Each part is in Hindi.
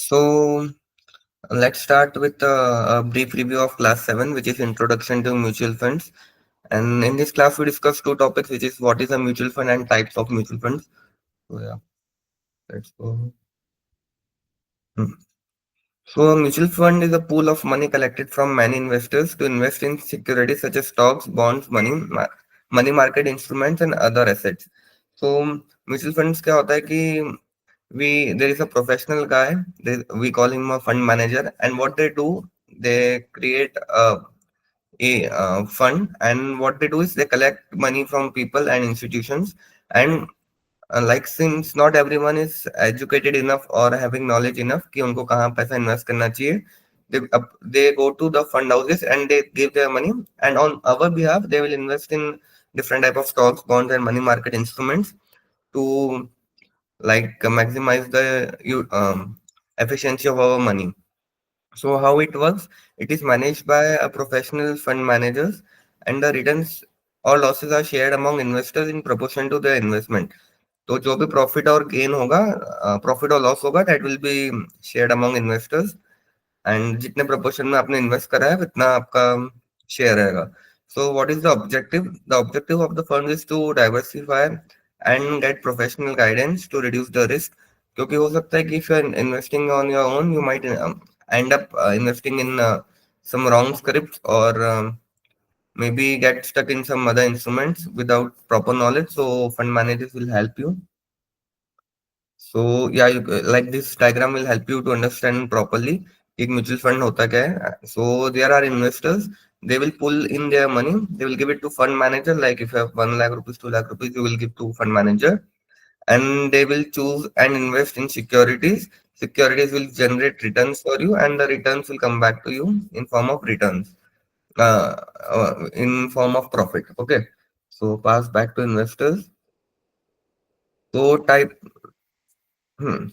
So let's start with a brief review of class 7, which is Introduction to Mutual Funds. And in this class, we discuss two topics, which is what is a mutual fund and types of mutual funds. So yeah, let's go. Hmm. So a mutual fund is a pool of money collected from many investors to invest in securities such as stocks, bonds, money market instruments, and other assets. So mutual funds क्या होता है कि there is a professional guy, we call him a fund manager, and what they do, they create a fund, and what they do is they collect money from people and institutions, and like since not everyone is educated enough or having knowledge enough कि उनको कहाँ पैसा इन्वेस्ट करना चाहिए, they go to the fund houses and they give their money, and on our behalf they will invest in different type of stocks, bonds, and money market instruments to like maximize the efficiency of our money. So how it works? It is managed by a professional fund managers, and the returns or losses are shared among investors in proportion to their investment. तो जो भी प्रॉफिट और गेन होगा, प्रॉफिट और लॉस होगा, that will be shared among investors, and जितने प्रोपोर्शन में आपने इन्वेस्ट करा है उतना आपका शेयर रहेगा. So what is the objective of the fund is to diversify and get professional guidance to reduce the risk. क्योंकि हो सकता है कि if you are investing on your own, you might end up investing in some wrong scripts, or maybe get stuck in some other instruments without proper knowledge. So fund managers will help you. So yeah, like this diagram will help you to understand properly एक म्यूचुअल फंड होता क्या है. So there are investors, they will pull in their money, they will give it to fund manager. Like if you have 1 lakh rupees, 2 lakh rupees, you will give to fund manager, and they will choose and invest in securities. Securities will generate returns for you, and the returns will come back to you in form of returns, uh, in form of profit. Okay, so pass back to investors. So type. Hmm.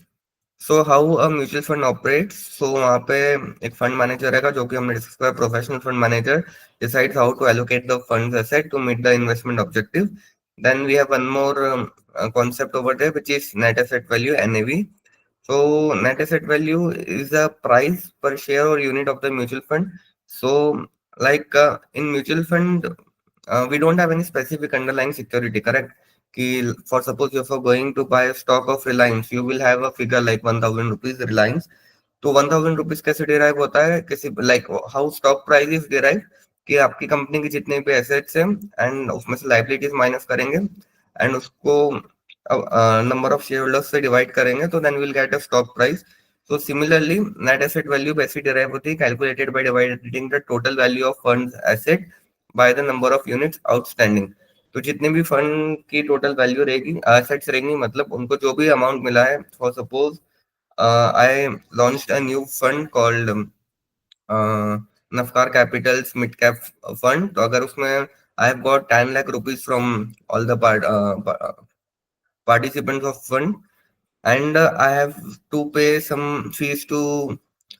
So how a mutual fund operates. So वहाँ पे एक फंड मैनेजर रहेगा, जो कि हमने डिस्कस किया. Professional fund manager decides how to allocate the funds asset to meet the investment objective. Then we have one more concept over there, which is net asset value, NAV. So net asset value is a price per share or unit of the mutual fund. So like in mutual fund, we don't have any specific underlying security, correct? कि for suppose if you're going to buy a stock of Reliance, you will have a figure like 1000 rupees Reliance. तो 1000 रुपीज कैसे डिराइव होता है, किसी like how stock price is derive, कि आपकी कंपनी की जितने भी एसेट्स हैं एंड उसमें से लाइबिलिटीज माइनस करेंगे, एंड उसको नंबर ऑफ शेयर होल्डर्स से डिवाइड करेंगे, तो then will get a stock price. So similarly net asset value वैसी डिराइव होती है, calculated by dividing the total value of funds asset by the number of units outstanding. तो जितने भी फंड की टोटल वैल्यू रहेगी, एसेट्स रहेंगी, मतलब उनको जो भी अमाउंट मिला है. For suppose I launched a new fund called Nafkar Capital's Mid Cap Fund. तो अगर उसमें I have got 10 lakh rupees from all the participants of fund, and I have to pay some fees to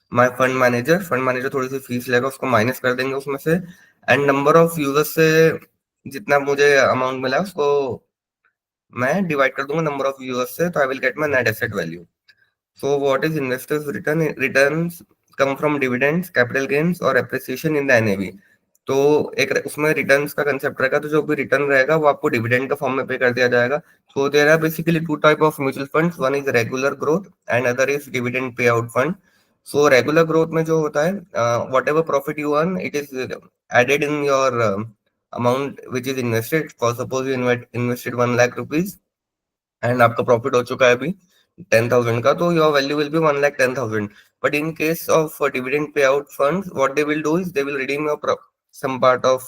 my fund manager. Fund manager थोड़ी सी फीस लेगा, उसको माइनस कर देंगे उसमें से, एंड नंबर ऑफ यूजर्स से जितना मुझे अमाउंट मिला है उसको मैं डिवाइड कर दूंगा नंबर ऑफ यूजर्स से, तो I will get my net asset value. So what is investors return? Returns come from dividends, capital gains और appreciation in the NAV. तो एक उसमें रिटर्न्स का कंसेप्ट रहेगा, तो जो भी रिटर्न रहेगा वो आपको डिविडेंड का फॉर्म में पे कर दिया जाएगा. So there are basically two type of mutual funds, one is regular growth and other is dividend pay out fund. So regular growth में जो होता है, whatever profit you earn, it is added in your amount which is invested. For suppose you invested 1 lakh rupees, and आपका प्रॉफिट हो चुका है अभी 10,000 का, तो your value will be 1,10,000. But in case of dividend pay out funds, what they will do is they will redeem your some part of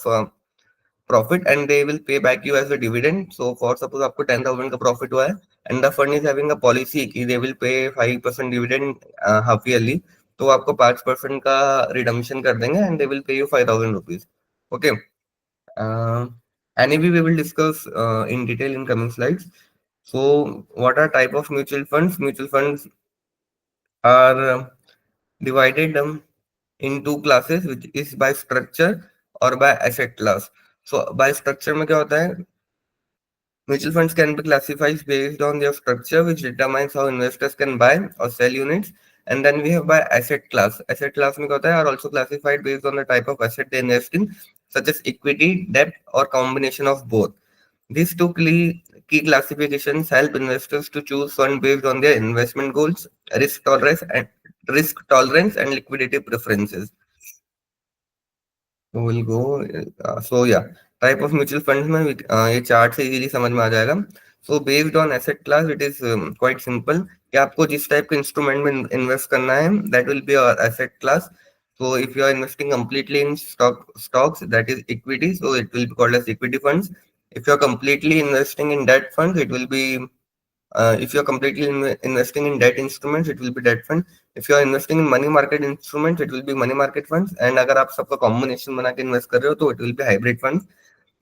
profit, and they will pay back you as a dividend. So for suppose आपको 10,000 का प्रॉफिट हुआ है, and the fund is having a policy कि they will pay 5% dividend half yearly, तो आपको 5% का रिडम्पशन कर देंगे, and they will pay you 5,000 rupees. Okay. uh, NAV we will discuss in detail in coming slides. So what are type of mutual funds? Mutual funds are divided in two classes, which is by structure or by asset class. So by structure में क्या होता है? Mutual funds can be classified based on their structure, which determines how investors can buy or sell units And then we have by asset class. Asset class में क्या होता है, are also classified based on the type of asset they invest in, such as equity, debt, or combination of both. These two key classifications help investors to choose fund based on their investment goals, risk tolerance and liquidity preferences. So we'll go. So yeah, type of mutual funds में ये चार्ट से इजीली समझ में आ जाएगा. So based on asset class, it is quite simple कि आपको जिस टाइप के इंस्ट्रूमेंट में इन्वेस्ट करना है, that will be your asset class. So if you are investing completely in stocks, that is equity, so it will be called as equity funds. If you are completely investing in debt funds, it will be if you are completely investing in debt instruments, it will be debt fund. If you are investing in money market instruments, it will be money market funds. And अगर आप सबका combination बना के invest कर रहे हो तो it will be hybrid funds.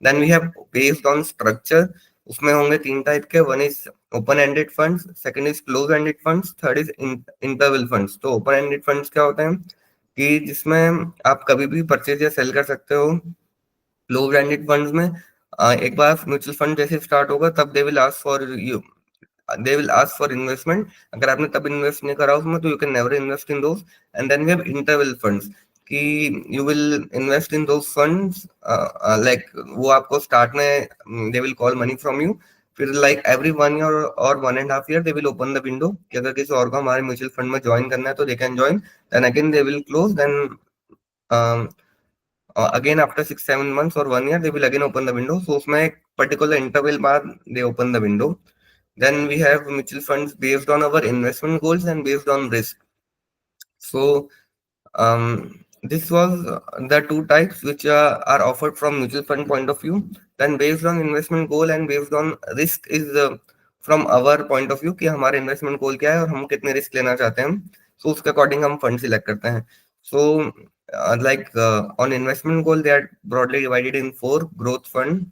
Then we have based on structure. उसमें होंगे तीन टाइप के. One is open ended funds, second is closed ended funds, third is interval funds. तो open ended funds क्या होते हैं कि जिसमें आप कभी भी परचेज या सेल कर सकते हो. क्लोज एंडेड फंड्स में एक बार म्यूचुअल फंड जैसे स्टार्ट होगा तब they will ask for investment. अगर आपने तब इन्वेस्ट नहीं करा उसमें तो you can never invest in those. And then we have interval funds कि you will invest in those funds like वो आपको स्टार्ट में they will call money from you. फिर लाइक एवरी 1 ईयर और 1.5 year they will open the window कि अगर किसी और को हमारे म्यूचुअल फंड में ज्वाइन करना है तो they can join. Then again they will close. Then again after 6-7 months or 1 year they will again open the window. So उसमें एक particular interval बाद they open the window. Then we have mutual funds based on our investment goals and based on risk. So this was the two types which are offered from mutual fund point of view. Then based on investment goal and based on risk is from our point of view कि हमारे investment goal क्या है और हम कितने risk लेना चाहते हैं. So उसके according हम fund select करते हैं. So on investment goal they are broadly divided in four: growth fund,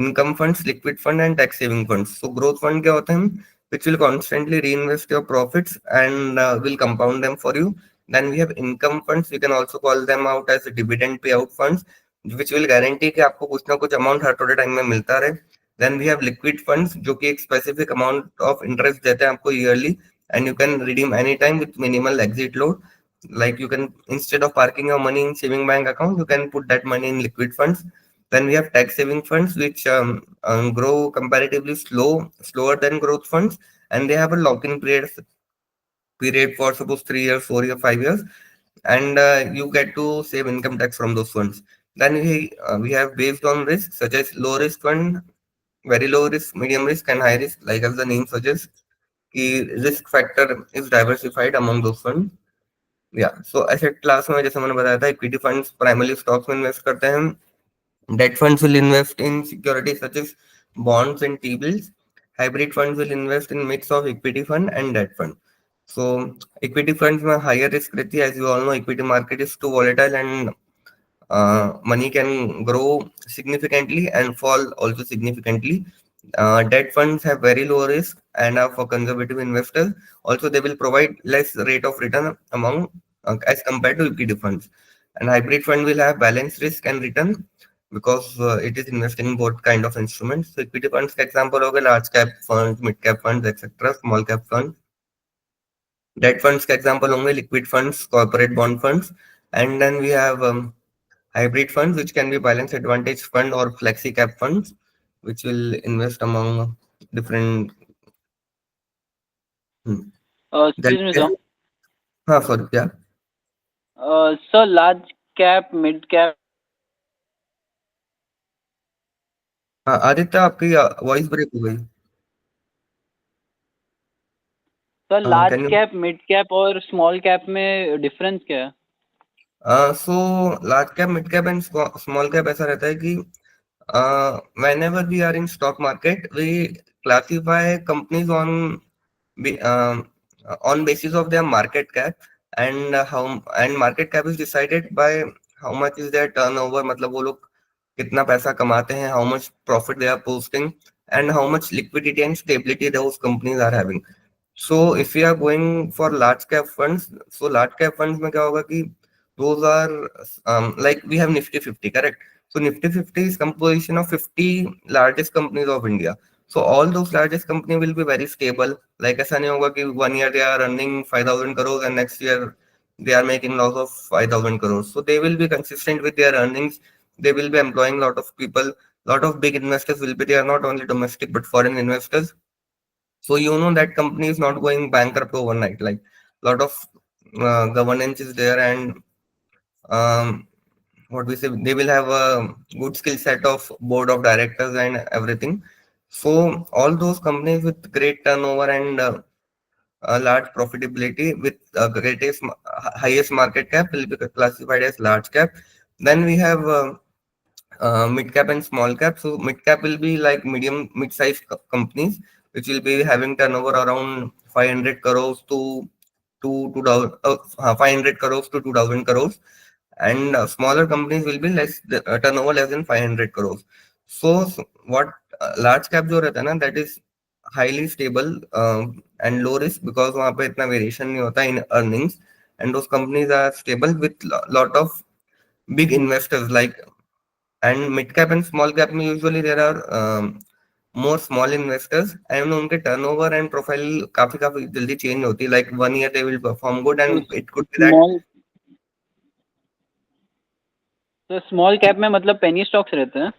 income funds, liquid fund and tax saving funds. So growth fund क्या होते हैं which will constantly reinvest your profits and will compound them for you. Then we have income funds. You can also call them out as dividend payout funds, which will guarantee कि आपको कुछ ना कुछ amount हर थोड़े टाइम में मिलता रहे. Then we have liquid funds जो कि एक specific amount of interest देते हैं आपको yearly and you can redeem anytime with minimal exit load. Like you can, instead of parking your money in saving bank account, you can put that money in liquid funds. Then we have tax saving funds, which grow comparatively slower than growth funds, and they have a lock-in period for suppose 3 years, 4 years, 5 years, and you get to save income tax from those funds. Then we have based on risk, such as low risk fund, very low risk, medium risk, and high risk. Like as the name suggests, the risk factor is diversified among those funds. या सो एसेट क्लास में जैसे मैंने बताया था इक्विटी फंड्स प्राइमरी स्टॉक्स में इन्वेस्ट करते हैं. Debt funds will invest in securities such as bonds and T bills. Hybrid funds will invest in mix of equity fund and debt fund. So equity funds में हायर रिस्क रहती है. As you all know equity market is too volatile and money can grow significantly and fall also significantly. Debt funds have very low risk and are for conservative investors. Also, they will provide less rate of return among as compared to equity funds. And hybrid fund will have balanced risk and return because it is investing in both kind of instruments. So equity funds का example होगा large cap funds, mid cap funds, etc. Small cap funds. Debt funds का example होंगे liquid funds, corporate bond funds, and then we have hybrid funds, which can be balance advantage fund or flexi cap funds, which will invest among different. Hmm. Then, Excuse me, sir. sorry, yeah. Sir, large cap, mid cap, Aditya आपकी वॉइस ब्रेक हो गई. Sir large can you cap, mid cap और स्मॉल कैप में डिफरेंस क्या है? So large cap, mid cap and small cap ऐसा रहता है कि whenever we are in stock market, we classify companies on basis of their market cap and how and market cap is decided by how much is their turnover. मतलब वो लोग कितना पैसा कमाते हैं, how much profit they are posting and how much liquidity and stability those companies are having. So if we are going for large cap funds, so large cap funds में क्या होगा कि those are like we have Nifty 50, correct? So Nifty 50 is composition of 50 largest companies of India. So all those largest company will be very stable. Like ऐसा नहीं होगा कि 1 year they are earning 5,000 crores and next year they are making loss of 5,000 crores. So they will be consistent with their earnings. They will be employing a lot of people. Lot of big investors will be there, not only domestic but foreign investors. So you know that company is not going bankrupt overnight. Like lot of governance is there, and um, what we say, they will have a good skill set of board of directors and everything. So all those companies with great turnover and a large profitability with highest market cap will be classified as large cap. Then we have mid cap and small cap. So mid cap will be like medium mid-sized companies which will be having turnover around 500 crores to 2000 500 crores to 2000 crores, and smaller companies will be less turnover less than 500 crores. So what large cap जो रहता है ना, that is highly stable and low risk because वहाँ पे इतना वेरिएशन नहीं होता in earnings, and those companies are stable with lot of big investors like. And mid cap and small cap में usually there are more small investors, and उनके turnover and profile काफी काफी जल्दी change होती है, like 1 year they will perform good तो and it could be that. Small तो स्मॉल कैप में मतलब पेनी स्टॉक्स रहते हैं?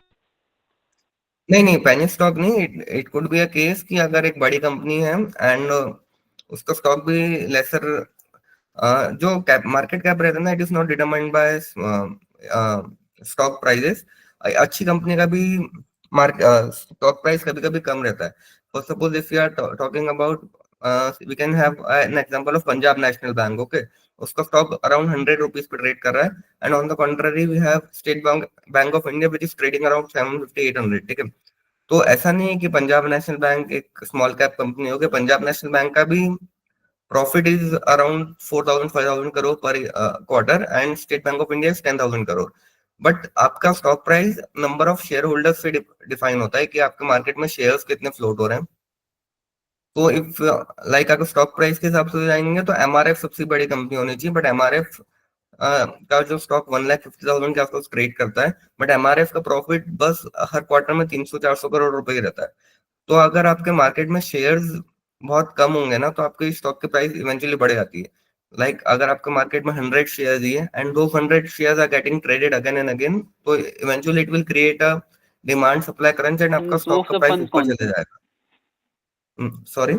नहीं नहीं, पेनी स्टॉक नहीं, it could be a case कि अगर एक बड़ी कंपनी है एंड उसका स्टॉक भी लेसर, जो कैप मार्केट कैप रहता है ना, it is not determined by stock prices. अच्छी कंपनी का भी मार्क स्टॉक प्राइस कभी कभी कम रहता है। For suppose if you are talking about, we can have an example of Punjab national bank, okay. उसका स्टॉक अराउंड 100 रुपीज पे ट्रेड कर रहा है, and on the contrary we have state bank bank of India which is trading around 750 800, ठीक है। तो ऐसा नहीं है कि पंजाब नेशनल बैंक एक स्मॉल कैप कंपनी होगी। पंजाब नेशनल बैंक का भी प्रॉफिट इज अराउंड 4,000 5,000 करोड़ पर quarter, and State Bank of India is 10,000 crore. But आपका stock price number of share holders से डिफाइन होता है कि आपके मार्केट में शेयर्स कितने फ्लोट हो रहे हैं। तो इफ लाइक अगर स्टॉक प्राइस के हिसाब से जाएंगे तो एमआरएफ सबसे बड़ी कंपनी होनी चाहिए, बट एमआरएफ का जो स्टॉक 1,50,000 के आसपास ट्रेड करता है, बट एमआरएफ का प्रॉफिट बस हर क्वार्टर में 300 400 करोड़ रुपए ही रहता है। तो अगर आपके मार्केट में शेयर्स बहुत कम होंगे ना, तो आपके स्टॉक की प्राइस इवेंचुअली बढ़ जाती है। अगर आपके मार्केट में 100 शेयर्स ही है एंड दो 100 shares are getting traded again and again, तो eventually it will create a demand supply crunch and आपका स्टॉक सोर्स का ऑफ प्राइस फंड्स ऊपर कौन चले से? जाएगा। Sorry.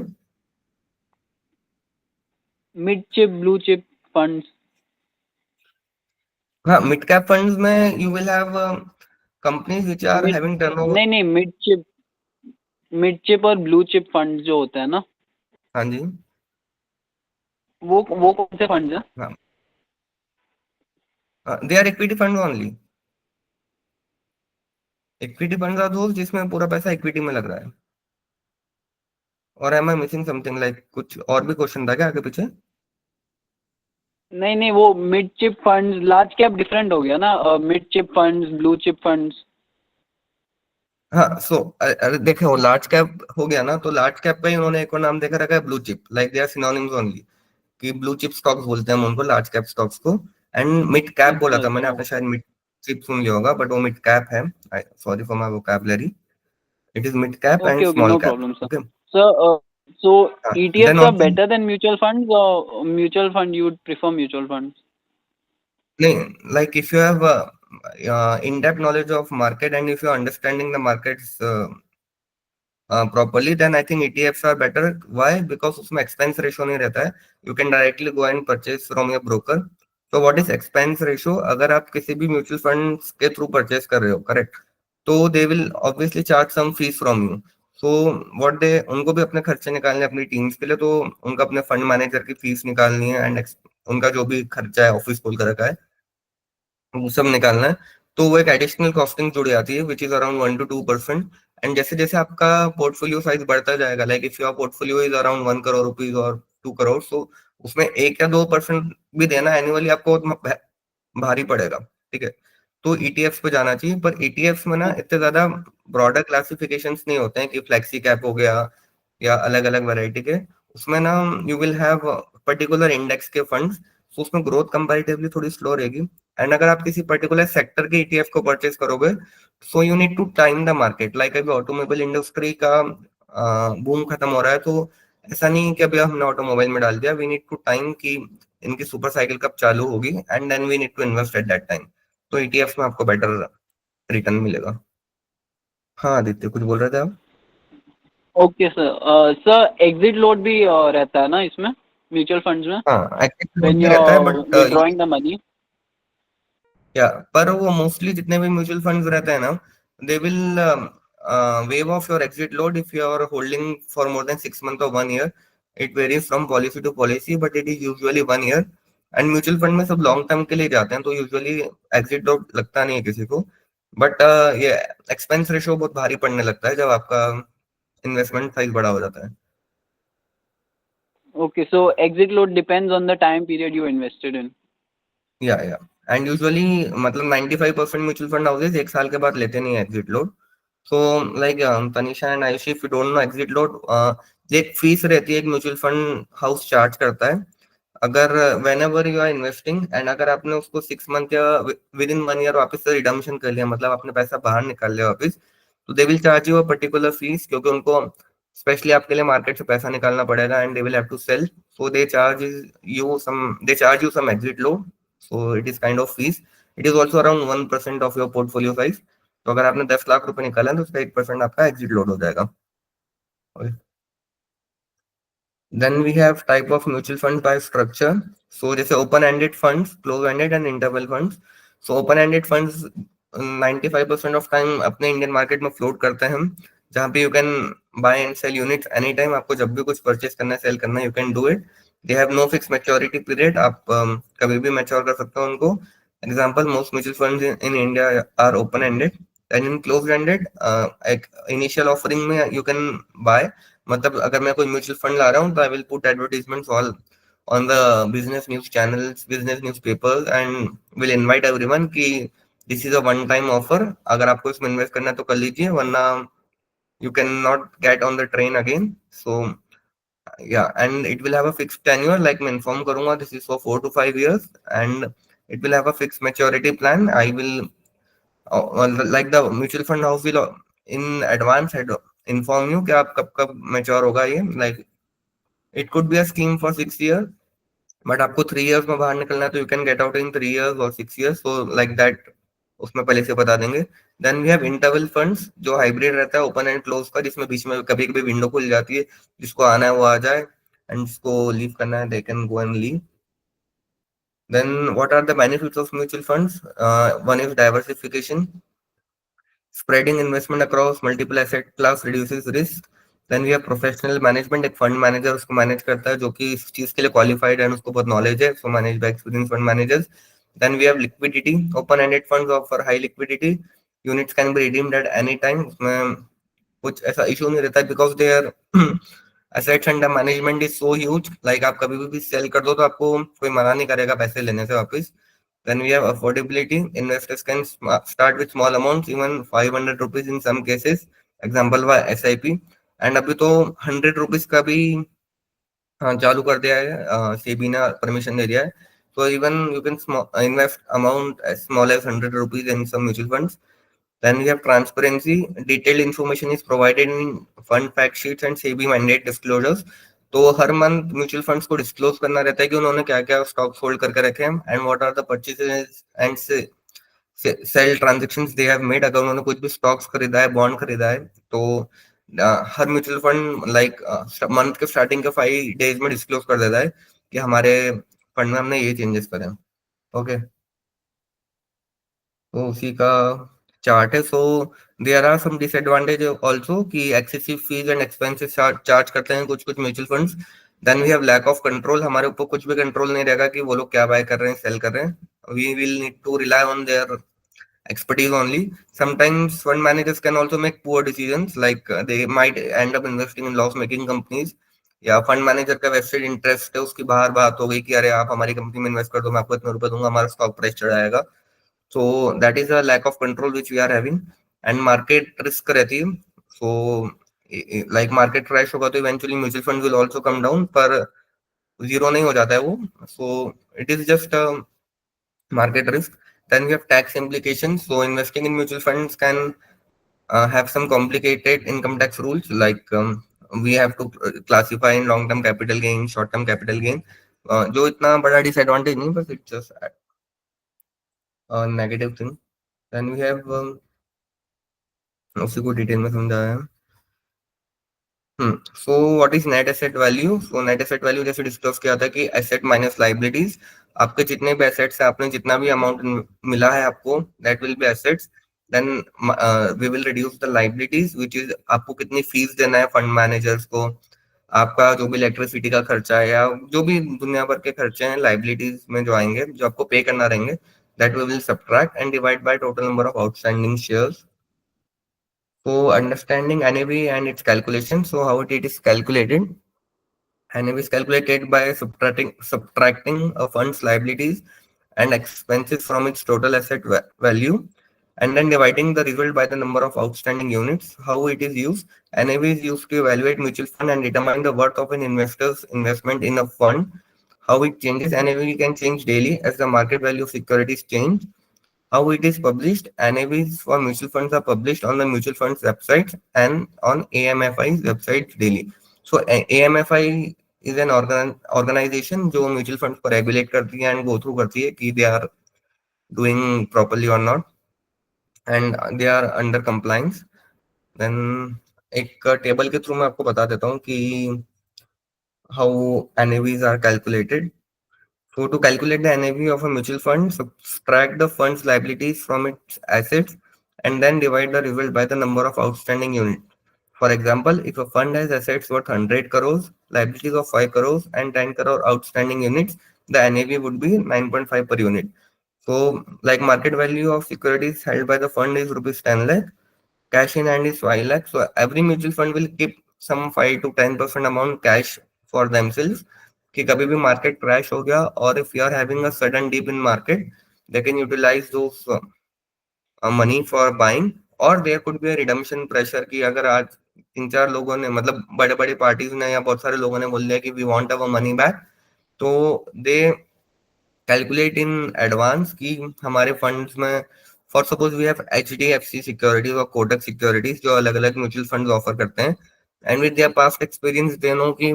Mid chip, blue chip funds? हाँ, मिड कैप फंड्स में you will have companies which are mid having turnover. नहीं नहीं, मिड चिप और ब्लू चिप फंड जो होते हैं ना, हाँ जी। वो कौन से फंड्स हैं? हाँ, they are equity fund only. Equity funds are दोस्त जिसमें पूरा पैसा इक्विटी में लग रहा है। और am I missing something, like कुछ और भी क्वेश्चन था क्या आगे पीछे? नहीं नहीं, वो mid chip funds large cap different हो गया ना, mid chip funds, blue chip funds. हाँ, सो अरे देखे, वो लार्ज कैप हो गया ना, तो लार्ज कैप का ही उन्होंने एक और नाम देकर रखा है blue chip, like they are synonyms only, कि ब्लू चिप स्टॉक्स बोलते हैं हम उनको, लार्ज कैप स्टॉक्स को। एंड मिड कैप बोला अच्छा था मैंने, अच्छा। आपने शायद मिड चिप सुन लिया होगा, बट वो मिड कैप है। Sorry for my vocabulary, it is mid cap and okay okay, small no cap, problem sir. Okay. Sir, so then ETFs are also, better than mutual funds, or mutual fund you would prefer mutual funds? नहीं, like if you have in-depth knowledge of market and if you're understanding the markets properly, then I think ETFs are better. Why? Because उसमें expense ratio नहीं रहता है, you can directly go and purchase from your broker. So what is expense ratio? अगर आप किसी भी म्यूचुअल फंड के थ्रू परचेस कर रहे हो, करेक्ट, तो they will obviously charge some fees from you. So what they, उनको भी अपने खर्चे निकालने अपनी टीम्स के लिए, तो उनका अपने फंड मैनेजर की फीस निकालनी है, एंड उनका जो भी खर्चा है ऑफिस खोल कर रखा है वो सब निकालना है। तो वो एक एडिशनल कॉस्टिंग जुड़ जाती है which is around 1 to 2%। And जैसे जैसे आपका पोर्टफोलियो साइज बढ़ता जाएगा, like if your portfolio is around 1 crore rupees और 2 crore, तो उसमें 1 या 2% भी देना एनुअली आपको भारी पड़ेगा, ठीक है। तो ईटीएफ्स पे जाना चाहिए, पर ईटीएफ्स में ना इतने ज्यादा ब्रॉडर क्लासिफिकेशंस नहीं होते हैं कि फ्लेक्सी कैप हो गया या अलग अलग वैरायटी के। उसमें ना you will have particular index के फंड्स, तो उसमें ग्रोथ कंपैरेटिवली थोड़ी स्लो रहेगी। एंड अगर आप किसी पर्टिकुलर सेक्टर के ईटीएफ को परचेज करोगे, so you need to time the market. Like अभी ऑटोमोबाइल इंडस्ट्री का बूम खत्म हो रहा है, तो ऐसा नहीं कि अभी हमने ऑटोमोबाइल में डाल दिया, वी नीड टू टाइम कि इनकी सुपर साइकिल कब चालू होगी, and then we need to invest at that time. तो ईटीएफ में आपको बेटर रिटर्न मिलेगा। हाँ आदित्य, कुछ बोल रहे थे आप? Okay sir. Sir exit load भी रहता है ना इसमें, म्यूचुअल फंड्स में, हाँ, एक्टिव लोड व्हेन भी यू रहता है, are but withdrawing the money? या पर वो मोस्टली जितने भी म्यूचुअल फंड्स रहते हैं ना, they will waive off your exit load if you are holding for more than 6 months or 1 year. It varies from policy to policy, but it is usually 1 year. And mutual fund में सब लॉन्ग टर्म के लिए जाते हैं, तो यूजुअली एग्जिट लोड लगता नहीं है किसी को। बट ये एक्सपेंस रेशियो बहुत भारी पड़ने लगता है जब आपका इन्वेस्टमेंट साइज बड़ा हो जाता है। Okay, so exit load depends on the time period you invested in. या एंड यूजुअली मतलब 95% म्यूचुअल फंड हाउसेज एक साल के बाद लेते नहीं है exit load. So like Tanisha and Ayushi, if you don't know exit load, ये एक फीस रहती है, एक म्यूचुअल फंड हाउस चार्ज करता है अगर whenever you are investing, and अगर आपने उसको 6 मंथ या विद इन 1 ईयर वापस से रिडम्पशन कर लिया, मतलब आपने पैसा बाहर निकाल लिया वापस, तो they will charge you a particular fees, क्योंकि उनको स्पेशली आपके लिए मार्केट से पैसा निकालना पड़ेगा, and they will have to sell, so they charge you some exit load. So it is kind of fees. It is also around 1% of your portfolio size. तो अगर आपने 10 लाख रुपए निकाला है, तो उसका 1% आपका एग्जिट लोड हो जाएगा। Then we have type of mutual fund by structure. So जैसे open ended funds, close ended and interval funds. So open ended funds 95% of time अपने इंडियन मार्केट में फ्लोट करते हैं हम, जहाँ पे you can buy and sell units any time. आपको जब भी कुछ परचेस करना है, सेल करना है, you can do it. They have no fix maturity period, आप कभी भी मैच्योर कर सकते हो उनको। Example, most mutual funds in India are open ended. And in close ended, एक इनिशियल ऑफरिंग में यू कैन बाय, मतलब अगर मैं कोई म्यूचुअल फंड ला रहा हूँ, तो I will put advertisements all on the business news channels, business newspapers, and will invite everyone कि this is a one time offer, अगर आपको इसमें इन्वेस्ट करना है तो कर लीजिए, वरना you can not get on the train again. So yeah, and it will have a fixed tenure, like मैं इन्फॉर्म करूंगा this is for 4 to 5 years, and it will have a fix maturity plan. I will like the mutual fund house will in advance inform you कि आप कब कब मैच्योर होगा ये। Like it could be a scheme for 6 years, but आपको 3 years में बाहर निकलना है, तो you can get out in 3 years और 6 years, सो लाइक दैट उसमें पहले से बता देंगे। Then we have interval funds, जो हाइब्रिड रहता है ओपन एंड क्लोज का, जिसमें बीच में कभी कभी विंडो खुल जाती है, जिसको आना है वो आ जाए, एंड जिसको लीव करना है they can go and leave. Then what are the benefits of mutual funds? One is diversification, spreading investment across multiple asset class reduces risk. Then we have professional management, एक फंड मैनेजर उसको मैनेज करता है जो कि इस चीज के लिए क्वालिफाइड है, उसको बहुत नॉलेज है, so manage by experience fund managers. Then we have liquidity, open ended funds offer high liquidity, units can be redeemed at any time, उसमें कुछ ऐसा इशू नहीं रहता है, because their assets under management is so huge, like आप कभी भी सेल कर दो तो आपको कोई मना नहीं करेगा पैसे लेने से वापस। Then we have affordability. Investors can start with small amounts, even 500 rupees in some cases. Example by SIP. And अभी तो 100 रुपीज का भी हाँ चालू कर दिया है, सेबी ने परमिशन दे दिया है। So even you can invest amount as small as 100 rupees in some mutual funds. Then we have transparency. Detailed information is provided in fund fact sheets and SEBI mandate disclosures. तो हर मंथ म्यूचुअल फंड्स को डिस्क्लोज करना रहता है कि उन्होंने क्या क्या स्टॉक्स होल्ड करके रखे हैं, and what are the purchases and sale transactions they have made. अगर उन्होंने कुछ भी स्टॉक्स खरीदा है, बॉन्ड खरीदा है, तो हर म्यूचुअल फंड लाइक मंथ के स्टार्टिंग के 5 डेज में डिस्क्लोज कर देता है कि हमारे फंड में हमने ये चेंजेस करे हैं। ओके, तो उसी का चार्ट है। So there are some disadvantage also कि excessive fees and expenses charge करते हैं कुछ कुछ mutual funds. Then we have lack of control, हमारे ऊपर कुछ भी कंट्रोल नहीं रहेगा कि वो लोग क्या बाय कर रहे हैं, सेल कर रहे हैं। We will need to rely on their expertise only. Sometimes fund managers can also make poor decisions, like they might end up investing in loss making companies, या फंड मैनेजर का वेस्टेड इंटरेस्ट है, उसकी बाहर बात हो गई कि अरे आप हमारी कंपनी में इन्वेस्ट कर दो, मैं आपको इतने रुपए दूंगा, हमारा स्टॉक प्राइस चढ़ाएगा। So that is a lack of control which we are having. And market risk रहती है। सो लाइक मार्केट क्रैश होगा तो eventually mutual fund will also come down, पर जीरो नहीं हो जाता है वो। So it is just market risk. Then we have tax implications. So investing in mutual funds can have some complicated income tax rules, like we have to classify in long term capital gain, short term capital gain, जो इतना बड़ा disadvantage नहीं, बस it's just a negative thing. Then we have उसी को डिटेल में समझाया है. So what is net asset value? So net asset value जैसे डिस्कस किया था कि एसेट माइनस लाइबिलिटीज, आपके जितने भी एसेट्स है, आपने जितना भी अमाउंट मिला है आपको, that will be assets. Then we will reduce the liabilities which is आपको कितनी फीस देना है फंड मैनेजर्स को, आपका जो भी इलेक्ट्रिसिटी का खर्चा है या जो भी दुनिया भर के खर्चे हैं लाइबिलिटीज में जो आएंगे, जो आपको पे करना रहेंगे, that we will subtract and divide by total number of outstanding shares. So understanding NAV and its calculation. So how it is calculated? NAV is calculated by subtracting a fund's liabilities and expenses from its total asset value, and then dividing the result by the number of outstanding units. How it is used? NAV is used to evaluate mutual fund and determine the worth of an investor's investment in a fund. How it changes? NAV can change daily as the market value of securities change. How it is published? NAVs for mutual funds are published on the mutual funds website and on AMFI's website daily. So AMFI is an organization जो म्यूचुअल फंड को रेगुलेट करती है एंड गो थ्रू करती है कि दे आर डूइंग प्रॉपरली और not, and they are under compliance. देन एक टेबल के थ्रू मैं आपको बता देता हूँ कि how NAVs are calculated. So to calculate the NAV of a mutual fund, subtract the fund's liabilities from its assets and then divide the result by the number of outstanding units. For example, if a fund has assets worth 100 crores, liabilities of 5 crores and 10 crore outstanding units, the NAV would be 9.5 per unit. So like market value of securities held by the fund is rupees 10 lakh, cash in hand is 5 lakh. So every mutual fund will keep some 5 to 10% amount cash for themselves कि कभी भी मार्केट क्रैश हो गया और if you are having a sudden dip in market, they can utilise those money for buying. और there could be a redemption pressure कि अगर आज तीन चार लोगों ने, मतलब बड़े बड़े पार्टीज ने या बहुत सारे लोगों ने बोल दिया कि we want our money back, तो दे कैलकुलेट इन एडवांस कि हमारे फंड्स में, for suppose we have HDFC securities और कोटक सिक्योरिटीज जो अलग अलग म्यूचुअल फंड्स ऑफर करते हैं, and with their past experience they know कि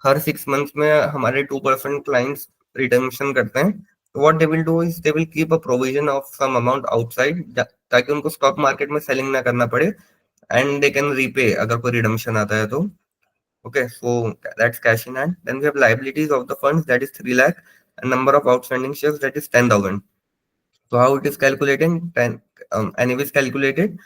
हर 6 मंथ्स में हमारे 2% क्लाइंट्स रिडम्पशन करते हैं. तो what they will do is they will keep a provision of some amount outside ताकि उनको स्टॉक मार्केट में सेलिंग ना करना पड़े, एंड दे कैन रीपे अगर कोई रिडम्पशन आता है तो. Okay, so that's cash in hand. Then we have liabilities of the funds, that is 3 lakh, and number of outstanding shares, that is 10,000. So how it is calculated? 10 NAV is calculated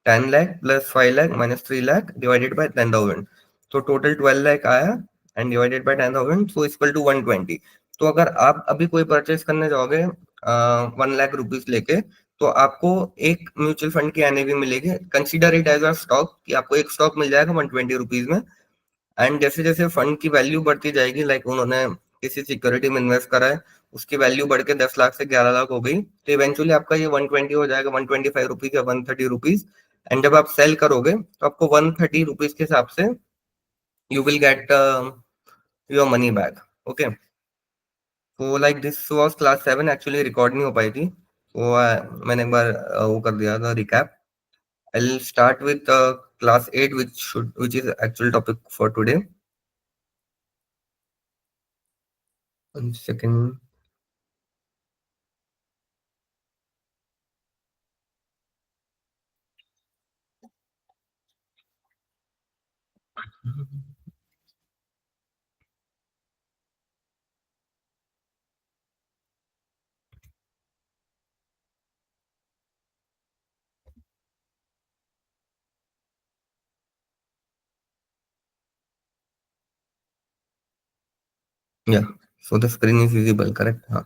10 lakh plus 5 lakh minus 3 lakh divided by 10,000. So total 12 lakh आया and divided by 10,000, so is equal to 120. तो अगर आप अभी कोई परचेस करने जाओगे 1 लाख रुपीज लेके, तो आपको एक म्यूचुअल फंड की एनएवी मिलेगी. Consider it as a stock कि आपको एक स्टॉक मिल जाएगा 120 रुपीज में. एंड जैसे जैसे फंड की वैल्यू बढ़ती जाएगी, लाइक उन्होंने किसी सिक्योरिटी में इन्वेस्ट करा है, उसकी वैल्यू बढ़ के 10 लाख से 11 लाख हो गई, तो इवेंचुअली आपका ये 120 हो जाएगा, 125 रुपीज या 130 रुपीज. एंड जब आप सेल करोगे तो आपको 130 रुपीज के हिसाब से you will get your money back. Okay, तो like this was class 7. Actually record नहीं हो पाई थी, तो मैंने एक बार वो कर दिया था recap. I'll start with class 8, which is actual topic for today. 1 second. Yeah, so the screen is visible, correct? हाँ.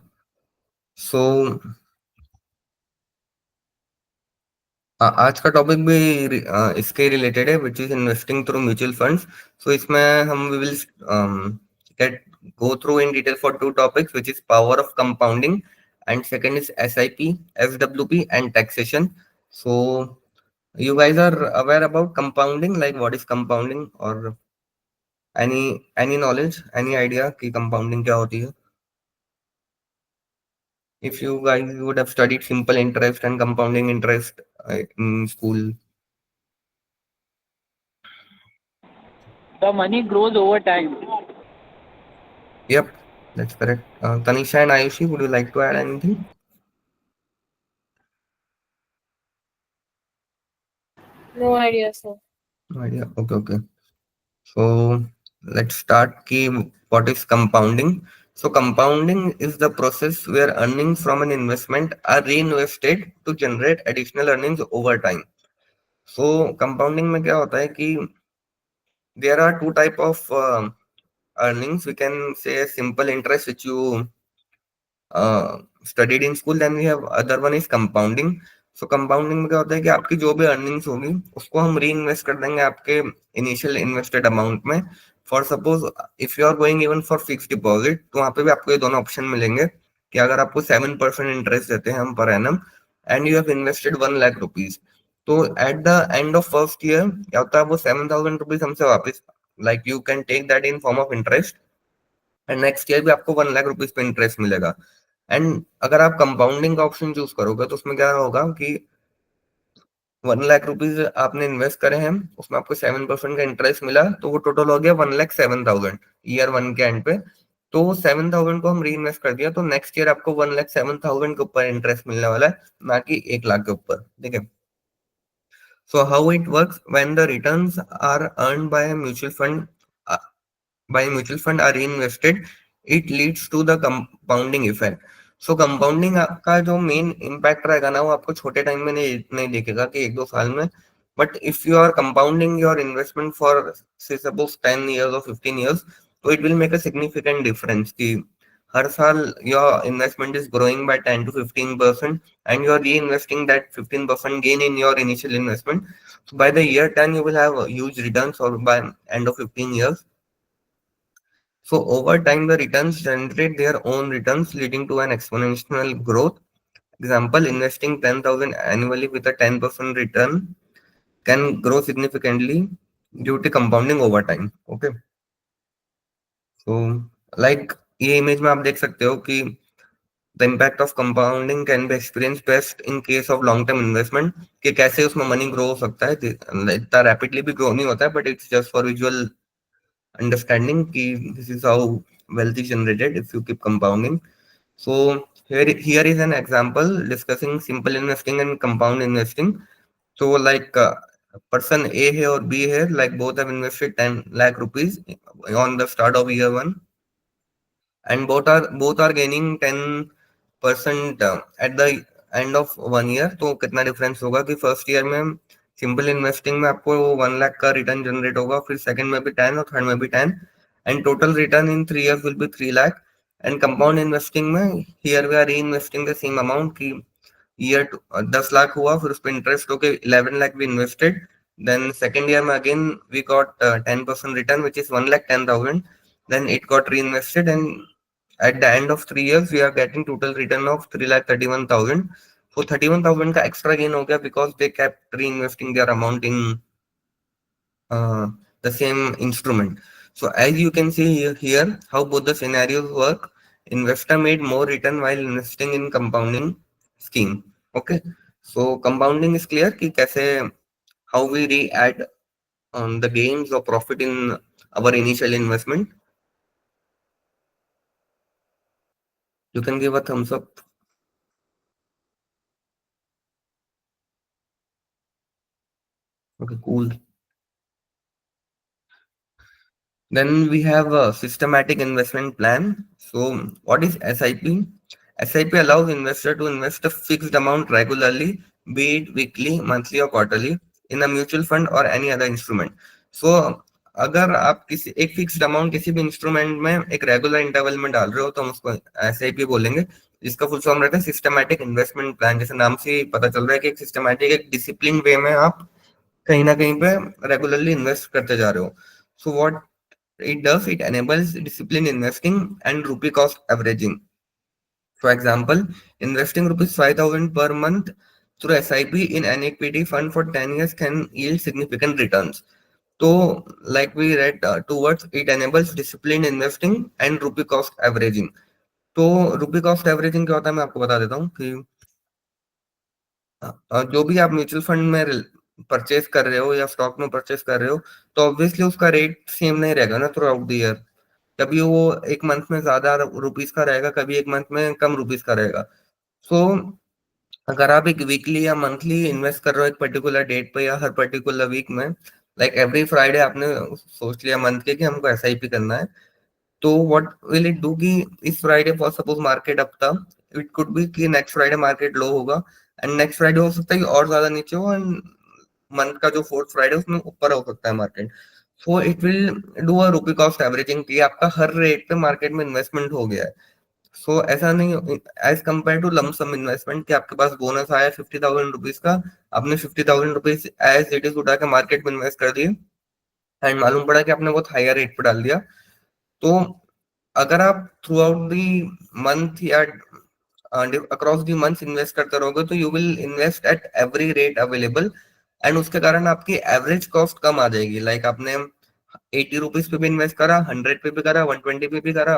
So आज का टॉपिक भी इसके रिलेटेड है, which is investing through mutual funds. So इसमें हम we will get go through in detail for two topics, which is power of compounding, and second is SIP, FWP, and taxation. So you guys are aware about compounding, like what is compounding, or any knowledge, any idea कि compounding क्या होती है? if you guys would have studied simple interest and compounding interest in school. The money grows over time. Yep, that's correct. Tanisha and Ayushi, would you like to add anything? No idea, sir. No idea. Okay, okay. So let's start. Key, what is compounding? So compounding is the process where earnings from an investment are reinvested to generate additional earnings over time. So compounding में क्या होता है कि there are two type of earnings. We can say simple interest which you studied in school. Then we have other one is compounding. So compounding में क्या होता है कि आपकी जो भी अर्निंग्स होगी उसको हम री इन्वेस्ट कर देंगे आपके इनिशियल इन्वेस्टेड अमाउंट में. For suppose if you are going even for fix deposit, तो वहाँ पे भी आपको ये दोनों ऑप्शन मिलेंगे कि अगर आपको 7% इंटरेस्ट देते हैं हम per annum and you have invested 1 lakh rupees, तो at the end of first year क्या होता है, वो 7,000 रुपीज हमसे वापस, like you can take that in form of interest, and next year भी आपको 1 लाख रुपीज पे इंटरेस्ट मिलेगा. एंड अगर आप कंपाउंडिंग का ऑप्शन चूज करोगे तो उसमें क्या होगा कि 1 लाख रुपीज आपने इन्वेस्ट करे हैं, उसमें आपको 7% का इंटरेस्ट मिला, तो वो टोटल हो गया 1,07,000 ईयर वन के एंड पे. तो 7,000 को हम री इन्वेस्ट कर दिया, तो नेक्स्ट ईयर आपको 1,07,000 के ऊपर इंटरेस्ट मिलने वाला है, ना कि 1 लाख के ऊपर. ठीक है. So how it works when the returns are earned by mutual fund, by mutual fund are reinvested, it leads to the compounding effect. So compounding का जो मेन इम्पैक्ट रहेगा ना, वो आपको छोटे टाइम में नहीं दिखेगा कि 1-2 साल में, but if you are compounding your investment for से सपोज 10 years or 15 years, तो it will make a significant difference कि हर साल your investment is growing by 10 to 15% and you are reinvesting that 15% gain in your initial investment. So by the year 10 you will have huge returns, or by end of 15 years. So over time, the returns generate their own returns, leading to an exponential growth. Example, investing 10,000 annually with a 10% return can grow significantly due to compounding over time. Okay. So like ये image में आप देख सकते हो कि the impact of compounding can be experienced best in case of long term investment, कि कैसे उसमें money grow हो सकता है. इतना rapidly भी grow नहीं होता है, but it's just for visual understanding कि this is how wealth is generated if you keep compounding. So here is an example discussing simple investing and compound investing. So like person A है और B है, like both have invested 10 lakh rupees on the start of year one, and both are gaining 10% at the end of 1 year. तो कितना डिफरेंस होगा कि फर्स्ट ईयर में सिंपल इन्वेस्टिंग में आपको 1 लाख का रिटर्न जनरेट होगा, फिर सेकंड में भी 10 और थर्ड में भी 10, and total return in 3 years will be 3 lakh. And compound investing में here we are reinvesting the same amount की ईयर 10 लाख हुआ, फिर उस पर इंटरेस्ट होके 11 लाख भी इन्वेस्टेड, देन सेकेंड ईयर में again we got 10% return which is 1,10,000, then it got reinvested, and at the end of 3 years we are getting total return of 3,31,000. So 31,000 का extra gain हो गया because they kept reinvesting their amount in the same instrument. So as you can see here how both the scenarios work, investor made more return while investing in compounding scheme. Okay, so compounding is clear कि कैसे how we re-add the gains or profit in our initial investment. You can give a thumbs up. Okay, cool. Then we have a systematic investment plan. So what is SIP? SIP allows investor to invest a fixed amount regularly, be it weekly, monthly or quarterly, in a mutual fund or any other instrument. So अगर आप किसी एक फिक्स्ड अमाउंट किसी भी इंस्ट्रूमेंट में एक रेगुलर इंटरवल में डाल रहे हो, तो हम उसको SIP बोलेंगे, जिसका फुल फॉर्म रहता है सिस्टमैटिक इन्वेस्टमेंट प्लान. जैसे नाम से पता चल रहा है कि एक सिस्टमैटिक, एक डिसिप्लिन वे में आप कहीं ना कहीं पे रेगुलरली इन्वेस्ट करते जा रहे हो. So what it does, it enables disciplined investing and rupee cost averaging. For example, investing rupees 5,000 per month through SIP in an equity fund for 10 years can yield significant returns. So like we read towards, it enables disciplined investing and rupee cost averaging. तो रुपी कॉस्ट एवरेजिंग क्या होता है मैं आपको बता देता हूँ कि जो भी आप म्यूचुअल फंड में परचेस कर रहे हो या स्टॉक में परचेस कर रहे हो, तो ऑब्वियसली उसका रेट सेम नहीं रहेगा ना थ्रू आउट द ईयर। कभी वो एक मंथ में ज्यादा रुपीस का रहेगा, कभी एक मंथ में कम रुपीस का रहेगा। सो अगर आप एक वीकली या मंथली इन्वेस्ट कर रहे हो एक पर्टिकुलर डेट पे या हर पर्टिकुलर वीक में, लाइक एवरी फ्राइडे आपने सोच लिया मंथ के कि हमको एसआईपी करना है, तो व्हाट विल इट डू कि इस Friday for suppose market up था, इट कुड बी कि नेक्स्ट फ्राइडे मार्केट लो होगा, एंड नेक्स्ट फ्राइडे हो सकता है कि और ज्यादा नीचे हो, एंड मंथ का जो फोर्थ फ्राइडे उसमें ऊपर हो सकता है market. So it will do a rupee cost averaging कि आपका हर रेट पे मार्केट में इन्वेस्टमेंट हो गया है। सो ऐसा नहीं as compared to lump sum investment कि आपके पास बोनस आया 50,000 रुपीज का, आपने 50,000 रुपीज एज इट इज उठा के मार्केट में इन्वेस्ट कर दिए, एंड मालूम पड़ा कि आपने बहुत हायर रेट पे डाल दिया। तो अगर आप थ्रू आउट दी मंथ या अक्रॉस दी मंथ इन्वेस्ट करते रहोगे, तो you will invest at every rate available, and उसके कारण आपकी एवरेज कॉस्ट कम आ जाएगी। लाइक आपने 80 रुपीज पे भी इन्वेस्ट करा, 100 पे भी करा, 120 पे भी करा,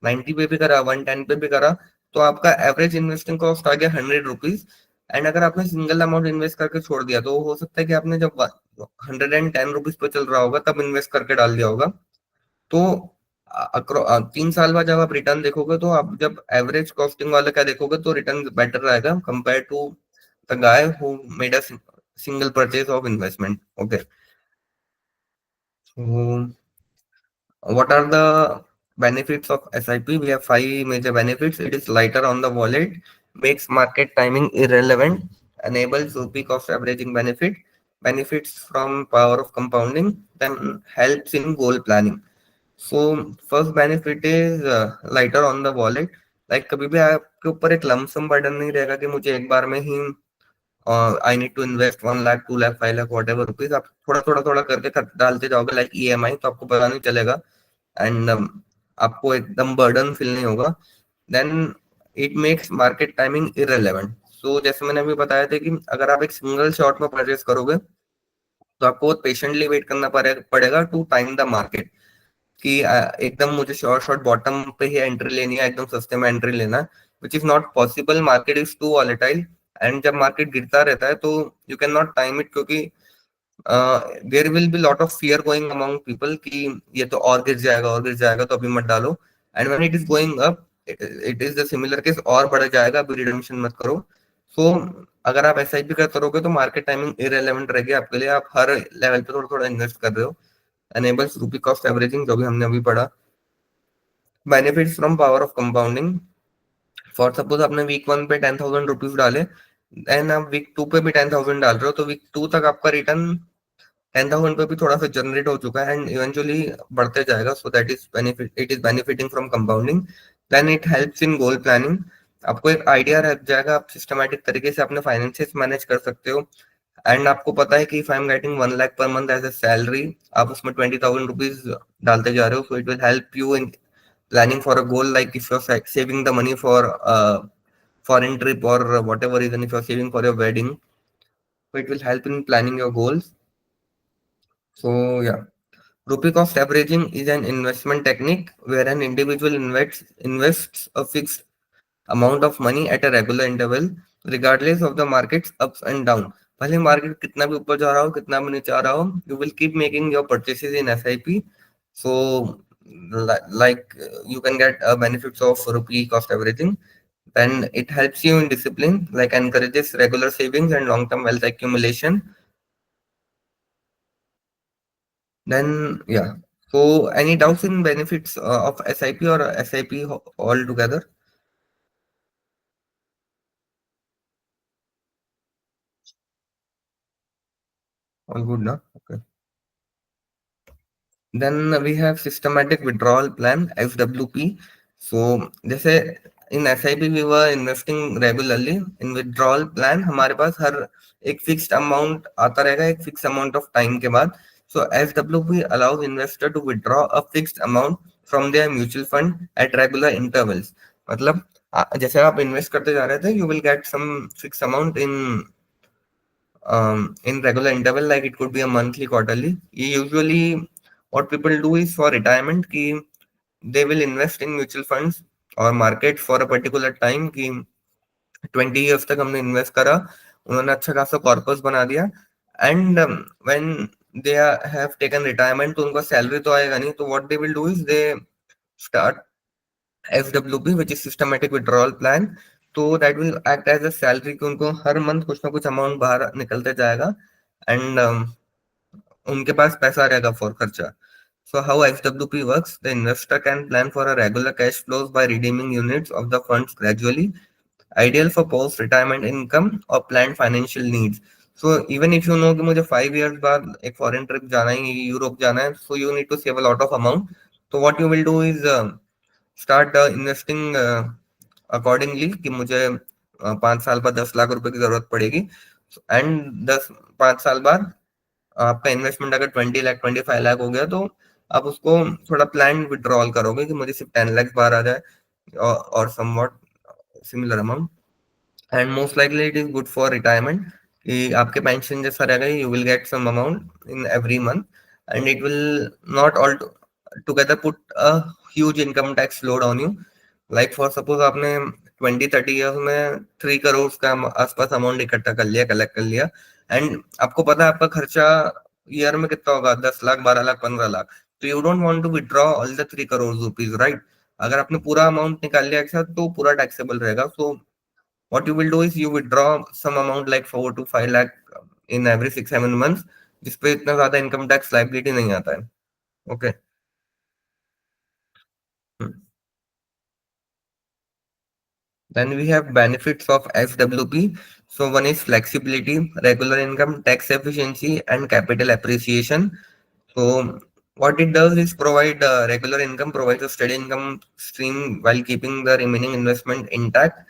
90 पे भी करा, 110 पे भी करा, तो आपका एवरेज इन्वेस्टिंग कॉस्ट आ गया 100 रुपीज। एंड अगर आपने सिंगल अमाउंट इन्वेस्ट करके छोड़ दिया, तो हो सकता है कि आपने जब 110 रुपीज पे चल रहा होगा तब इन्वेस्ट करके डाल दिया होगा। तो 3 साल बाद जब आप रिटर्न देखोगे, तो आप जब एवरेज कॉस्टिंग वाला क्या देखोगे, तो रिटर्न बेटर रहेगा compare to the guy who made a single purchase of investment. Okay, so what are the benefits of SIP? We have five major benefits. It is lighter on the wallet, makes market timing irrelevant, enables rupee cost averaging benefits from power of compounding, then helps in goal planning. So first benefit is lighter on the wallet. Like कभी भी आपके ऊपर एक लमसम बर्डन नहीं रहेगा कि मुझे एक बार में ही I need to invest 1 lakh 2 lakh 5 lakh whatever rupees. आप थोड़ा थोड़ा थोड़ा करके डालते जाओगे लाइक ईएमआई, तो आपको पता नहीं चलेगा, एंड आपको एकदम बर्डन फील नहीं होगा। Then it makes market timing irrelevant. So जैसे मैंने अभी बताया था कि अगर आप एक सिंगल शॉट में परचेस करोगे, तो आपको बहुत पेशेंटली वेट करना पड़ेगा टू टाइम द मार्केट, कि एकदम मुझे शॉर्ट शॉर्ट बॉटम पे ही एंट्री लेनी है, एकदम सस्ते में एंट्री लेना है, which is not possible. Market is too volatile, and जब मार्केट गिरता रहता है तो you can not time it, क्योंकि there will be lot of fear going among people कि ये तो और गिर जाएगा और गिर जाएगा, तो अभी मत डालो। And when it is going up, it is the similar case, और बढ़ जाएगा, अभी रिडम्पशन मत करो। सो अगर आप एसआईपी करते रहोगे, तो मार्केट टाइमिंग इररेलेवेंट रहेगी आपके लिए, आप हर लेवल पे थोड़ा थोड़ा इन्वेस्ट कर रहे हो। enables rupee cost averaging जो भी हमने अभी पढ़ा। Benefits from power of compounding, for suppose आपने वीक 1 पे 10,000 रुपीज डाले, देन आप वीक 2 पे भी 10,000 डाल रहे हो, तो वीक 2 तक आपका रिटर्न 10,000 पे भी थोड़ा सा जनरेट हो चुका है, एंड इवेंचुअली बढ़ते जाएगा। So that is benefit, it is benefiting from compounding. Then it helps in goal planning, आपको एक आइडिया रह जाएगा, आप सिस्टमेटिक तरीके से अपने फाइनेंसेस मैनेज कर सकते हो। एंड आपको पता है कि if I am getting 1 lakh per month as a salary, आप उसमें 20,000 रुपीज डालते जा रहे हो, सो it will help you in planning for a goal, like if you're saving the money for foreign trip or whatever reason, if you're saving for your wedding, so it will help in planning your goals. So yeah, rupee cost averaging is an investment technique where an individual invests a fixed amount of money at a regular interval, regardless of the market's ups and down. भले मार्केट कितना भी ऊपर जा रहा हो कितना भी नीचे आ रहा हो, you will keep making your purchases in SIP. So like you can get benefits of rupee cost averaging. Then it helps you in discipline, like encourages regular savings and long term wealth accumulation. Then yeah, so any doubts in benefits of SIP or SIP altogether? All good now. Okay. Then we have systematic withdrawal plan, SWP. So जैसे in SIP we were investing regularly, in withdrawal plan हमारे पास हर एक fixed amount आता रहेगा एक fixed amount of time के बाद. So SWP allows investor to withdraw a fixed amount from their mutual fund at regular intervals. मतलब जैसे आप इन्वेस्ट करते जा रहे थे, you will get some fixed amount in regular interval, like it could be a monthly, quarterly. Usually what people do is for retirement ki they will invest in mutual funds और market for a particular time की 20 years तक हमने इन्वेस्ट करा, उन्होंने अच्छा खासा कॉर्पस बना दिया, and when they have taken retirement तो उनका सैलरी तो आएगा नहीं, तो what they will do is they start FWP which is systematic withdrawal plan. तो that will act as a salary कि उनको हर मंथ कुछ ना कुछ अमाउंट बाहर निकलते जाएगा, एंड उनके पास पैसा रहेगा फॉर खर्चा. So how FWP works, the investor can plan for a regular cash flows by redeeming units of the funds gradually, ideal for post retirement income or planned financial needs. So even if you know कि मुझे 5 years बाद एक फॉरेन ट्रिप जाना है, यूरोप जाना है, so you need to save a lot of amount. तो what you will do is start investing accordingly कि मुझे 5 साल बाद 10 लाख रुपए की जरूरत पड़ेगी, एंड 5 साल बाद आपका इन्वेस्टमेंट अगर 20 लाख 25 लाख हो गया, तो आप उसको थोड़ा प्लान विड्रॉल करोगे कि मुझे सिर्फ 10 लाख बाहर आ जाए, और somewhat similar amount, and most likely it is good for retirement कि आपके पेंशन जैसा रहेगा, you will get some amount in every month, and it will not all together put a huge income tax load on you. Like for suppose आपने 20-30 years में 3 करोड़ का आसपास अमाउंट इकट्ठा कर लिया, कलेक्ट कर लिया, एंड आपको पता है आपका खर्चा ईयर में कितना होगा, 10 लाख 12 लाख 15 लाख, तो you don't want to withdraw all the 3 crore rupees, right? अगर आपने पूरा अमाउंट निकाल लिया एक साथ तो पूरा टैक्सेबल रहेगा. सो what you will do is you withdraw some amount like 4 to 5 lakh in every 6-7 months, जिसपे इतना ज्यादा इनकम टैक्स लाइबिलिटी नहीं आता है. Okay. Then we have benefits of FWP. So one is flexibility, regular income, tax efficiency, and capital appreciation. So what it does is provide regular income, provides a steady income stream while keeping the remaining investment intact.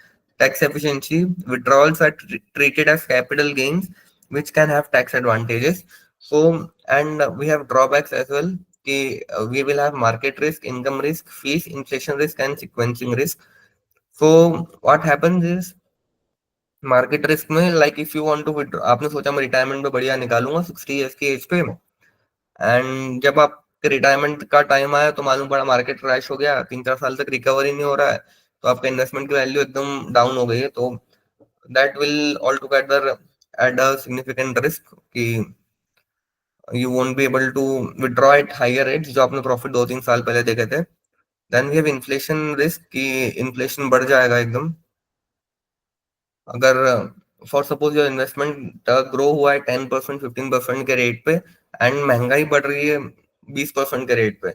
Tax efficiency, withdrawals are treated as capital gains, which can have tax advantages. So, and we have drawbacks as well. We will have market risk, income risk, fees, inflation risk, and sequencing risk. So what happens is market risk में, like if you want to withdraw, आपने सोचा मैं रिटायरमेंट में बढ़िया निकालूंगा 60 years की एज पे, एंड जब आपके रिटायरमेंट का टाइम आया तो मालूम पड़ा मार्केट क्रैश हो गया, 3-4 साल तक रिकवर ही नहीं हो रहा है, तो आपका इन्वेस्टमेंट की वैल्यू एकदम डाउन हो गई है. तो that will all together add a significant risk कि you won't be able to withdraw at higher rates जो आपने प्रॉफिट 2-3 साल पहले देखे थे. Then we have inflation risk कि इन्फ्लेशन बढ़ जाएगा एकदम, अगर for suppose your investment grow हुआ है 10% 15% के रेट पे, एंड महंगाई बढ़ रही है 20% के रेट पे,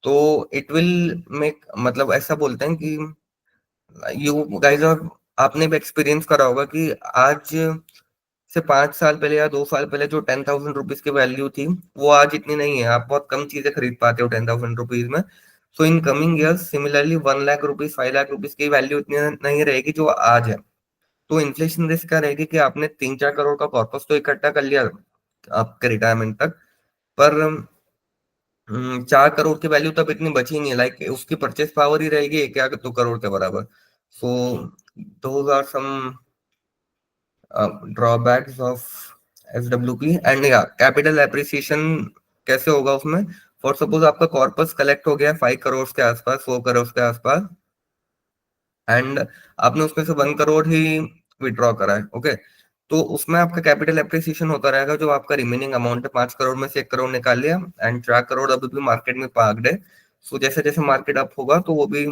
तो इट विल मेक, मतलब ऐसा बोलते हैं कि यू गाइस आर, आपने भी एक्सपीरियंस करा होगा कि आज से 5 साल पहले या 2 साल पहले जो 10,000 रुपीज की वैल्यू थी, वो आज इतनी नहीं है. आप बहुत कम चीजें खरीद पाते हो 10,000 रुपीज में. So in coming years similarly 1 lakh rupees 5 lakh rupees की वैल्यू इतनी नहीं रहेगी जो आज है. तो इन्फ्लेशन रिस्क क्या रहेगी कि आपने 3-4 करोड़ का कॉर्पस तो इकट्ठा कर लिया आपके रिटायरमेंट तक, पर 4 करोड़ की वैल्यू तब इतनी बची नहीं है, लाइक उसकी परचेस पावर ही रहेगी 1 या 2 करोड़ के बराबर. So those are some drawbacks of FWP. And या कैपिटल एप्रिसिएशन कैसे होगा उसमें, फॉर सपोज आपका कॉर्पस कलेक्ट हो गया 5 करोड़ के आसपास, 4 करोड़ के आसपास, एंड आपने उसमें से 1 करोड़ ही विड्रॉ करा है. ओके. तो उसमें आपका कैपिटल एप्रिसिएशन होता रहेगा, जो आपका रिमेनिंग अमाउंट है 5 करोड़ में से 1 करोड़ निकाल लिया, एंड 4 करोड़ अभी भी मार्केट में पार्कड है. सो जैसे जैसे मार्केट अप होगा तो वो भी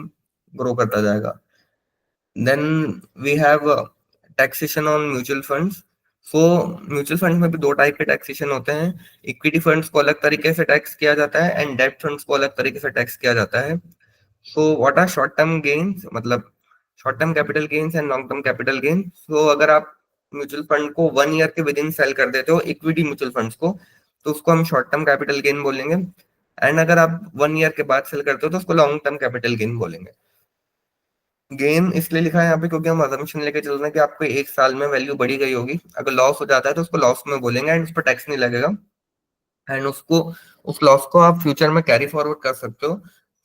ग्रो करता जाएगा. Then we have taxation on mutual funds. So mutual fund में भी दो टाइप के टैक्सेशन होते हैं. इक्विटी फंड्स को अलग तरीके से टैक्स किया जाता है, एंड डेब्ट फंड्स को अलग तरीके से टैक्स किया जाता है. So what are short term gains, मतलब short term capital gains and long term capital gain. So अगर आप म्यूचुअल फंड को 1 ईयर के विद इन सेल कर देते हो, इक्विटी म्यूचुअल फंड्स को, तो उसको हम शॉर्ट टर्म कैपिटल गेन बोलेंगे, एंड अगर आप 1 ईयर के बाद सेल करते हो तो उसको लॉन्ग टर्म कैपिटल गेन बोलेंगे. गेन इसलिए लिखा है यहाँ पे क्योंकि हम अजम्पशन लेके चल रहे हैं कि आपको 1 साल में वैल्यू बढ़ी गई होगी, अगर लॉस हो जाता है तो उसको लॉस में बोलेंगे, एंड उस पर टैक्स नहीं लगेगा, एंड उसको, उस लॉस को आप फ्यूचर में कैरी फॉरवर्ड कर सकते हो.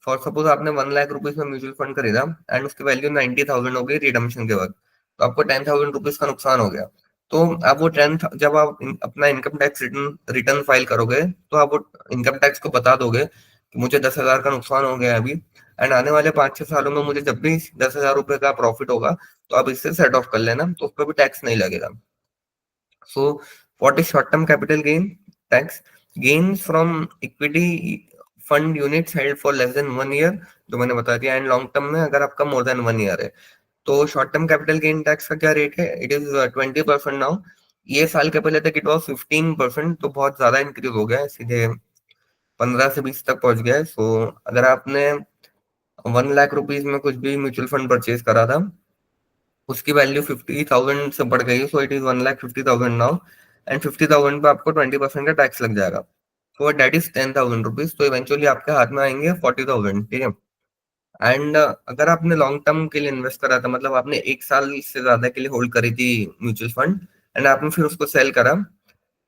फॉर सपोज आपने 1 लाख रुपीज में म्यूचुअल फंड खरीदा, एंड उसकी वैल्यू 90,000 हो गई रिडम्पशन के वक्त, तो आपको 10,000 रुपीज का नुकसान हो गया. तो आप वो 10, जब आप अपना income tax return return file करोगे, तो आप वो इनकम टैक्स को बता दोगे कि मुझे 10,000 का नुकसान हो गया अभी, एंड आने वाले 5-6 सालों में मुझे जब भी 10,000 रुपए का प्रॉफिट होगा तो आप इससे सेट ऑफ कर लेना, तो उस पर भी टैक्स नहीं लगेगा। सो what is short term capital gain tax? Gain from equity fund units held for less then 1 year, जो मैंने बता दिया, एंड लॉन्ग टर्म में अगर आपका मोर देन 1 ईयर है। तो short term capital gain tax का क्या रेट है? It is 20% now. ये साल के पहले तक इट वॉज 15%, तो बहुत ज्यादा इंक्रीज हो गया है, सीधे 15 से 20 तक पहुंच गया है। सो अगर आपने 1 लाख रुपीज में कुछ भी म्यूचुअल फंड परचेज करा था, उसकी वैल्यू 50,000 से बढ़ गई है, so it is 1,50,000 now, and 50,000 पे आपको 20% का टैक्स लग जाएगा। तो डेट इज 10,000 रुपीज, तो इवेंचुअली आपके हाथ में आएंगे 40,000, ठीक है। एंड अगर आपने लॉन्ग टर्म के लिए इन्वेस्ट करा था, मतलब आपने 1 साल से ज्यादा के लिए होल्ड करी थी म्यूचुअल फंड, एंड आपने फिर उसको सेल करा,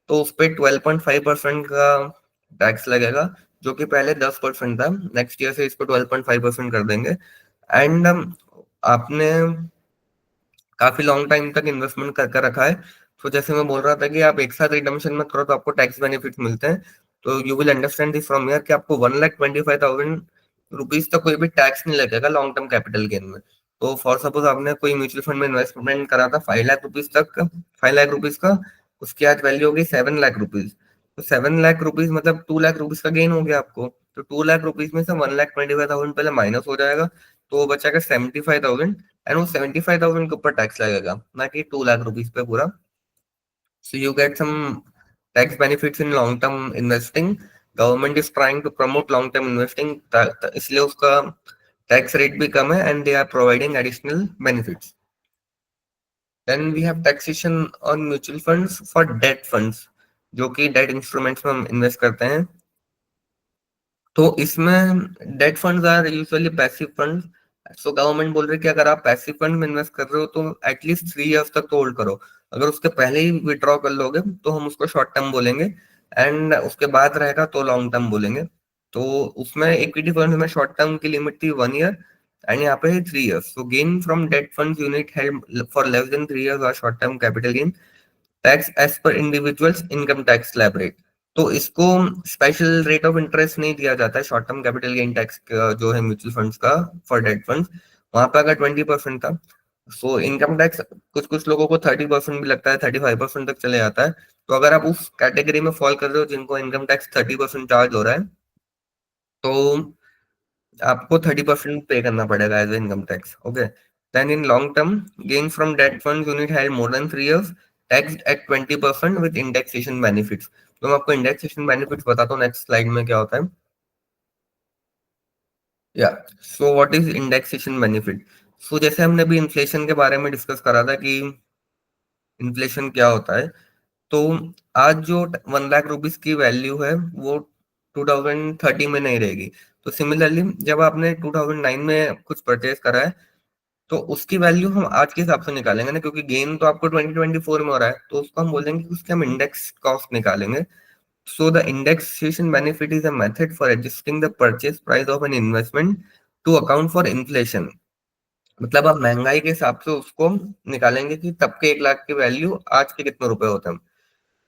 तो उस पर 12.5% का टैक्स लगेगा, जो कि पहले 10% था। नेक्स्ट ईयर से इसको 12.5% कर देंगे। एंड आपने काफी लॉन्ग टाइम तक इन्वेस्टमेंट करके रखा है, तो जैसे मैं बोल रहा था कि आप एक साथ रिडम्पशन में करो तो आपको टैक्स बेनिफिट मिलते हैं। तो you will understand this from here कि आपको 1,25,000 रुपीज तक कोई भी टैक्स नहीं लगेगा लॉन्ग टर्म कैपिटल गेन में। तो फॉर सपोज आपने कोई म्यूचुअल फंड में इन्वेस्टमेंट करा था 5 लाख रुपीज तक, 5 लाख रुपीज का, उसकी आज वैल्यू हो गई 7 लाख रुपीज। तो 7 लाख रुपीज मतलब 2 लाख रुपीज का गेन हो गया आपको। तो 2 लाख रुपीज में से 1,25,000 पहले माइनस हो जाएगा, तो वो बचेगा 75,000, एंड वो 75,000 के ऊपर टैक्स लगेगा, ना कि 2 लाख रुपीज पे पूरा। So you get some tax benefits in long term investing. Government is trying to promote long term investing, इसलिए उसका टैक्स रेट भी कम है, and they are providing additional benefits. Then we have taxation on mutual funds for debt funds, जो कि डेट इंस्ट्रूमेंट्स में हम इन्वेस्ट करते हैं। तो इसमें debt funds are usually passive funds. So government बोल रही है कि अगर आप पैसिव फंड में इन्वेस्ट कर रहे हो तो एटलीस्ट 3 इयर्स तक तो होल्ड करो। अगर उसके पहले ही विड्रॉ कर लोगे तो हम उसको शॉर्ट टर्म बोलेंगे, एंड उसके बाद रहेगा तो लॉन्ग टर्म बोलेंगे। तो उसमें इक्विटी फंड में शॉर्ट टर्म की लिमिट थी 1 ईयर, एंड यहाँ पे है 3 years. So gain from debt fund unit held for less than 3 years are short term capital gain tax as per individuals income tax slab rate. तो इसको स्पेशल रेट ऑफ इंटरेस्ट नहीं दिया जाता है short term capital gain tax जो है म्यूचुअल फंड्स का फॉर डेट फंड्स। वहां पे अगर 20% था, सो इनकम टैक्स कुछ कुछ लोगों को 30% भी लगता है, 35% तक चले जाता है। तो अगर आप उस कैटेगरी में फॉल कर रहे हो जिनको इनकम टैक्स 30% चार्ज हो रहा है, तो आपको 30% पे करना पड़ेगा as income tax, okay. Then in long term gain from debt fund unit had more than 3 years tax at 20% with indexation benefits. तो मैं आपको इंडेक्सेशन बेनिफिट्स बताता हूँ नेक्स्ट स्लाइड में क्या होता है। Yeah so what is indexation benefit? So जैसे हमने अभी इन्फ्लेशन के बारे में डिस्कस करा था कि इन्फ्लेशन क्या होता है, तो आज जो 1 लाख रुपीज की वैल्यू है वो 2030 में नहीं रहेगी। तो सिमिलरली जब आपने 2009 में कुछ परचेज करा है, तो उसकी वैल्यू हम आज के हिसाब से निकालेंगे ना, क्योंकि गेन तो आपको 2024 में हो रहा है, तो उसको हम बोलेंगे कि उसके हम इंडेक्स कॉस्ट निकालेंगे। So the indexation benefit is a method for adjusting the purchase price of an investment to account for inflation. मतलब आप महंगाई के हिसाब से उसको निकालेंगे कि तब के 1 लाख की वैल्यू आज के कितने रुपए होते हैं।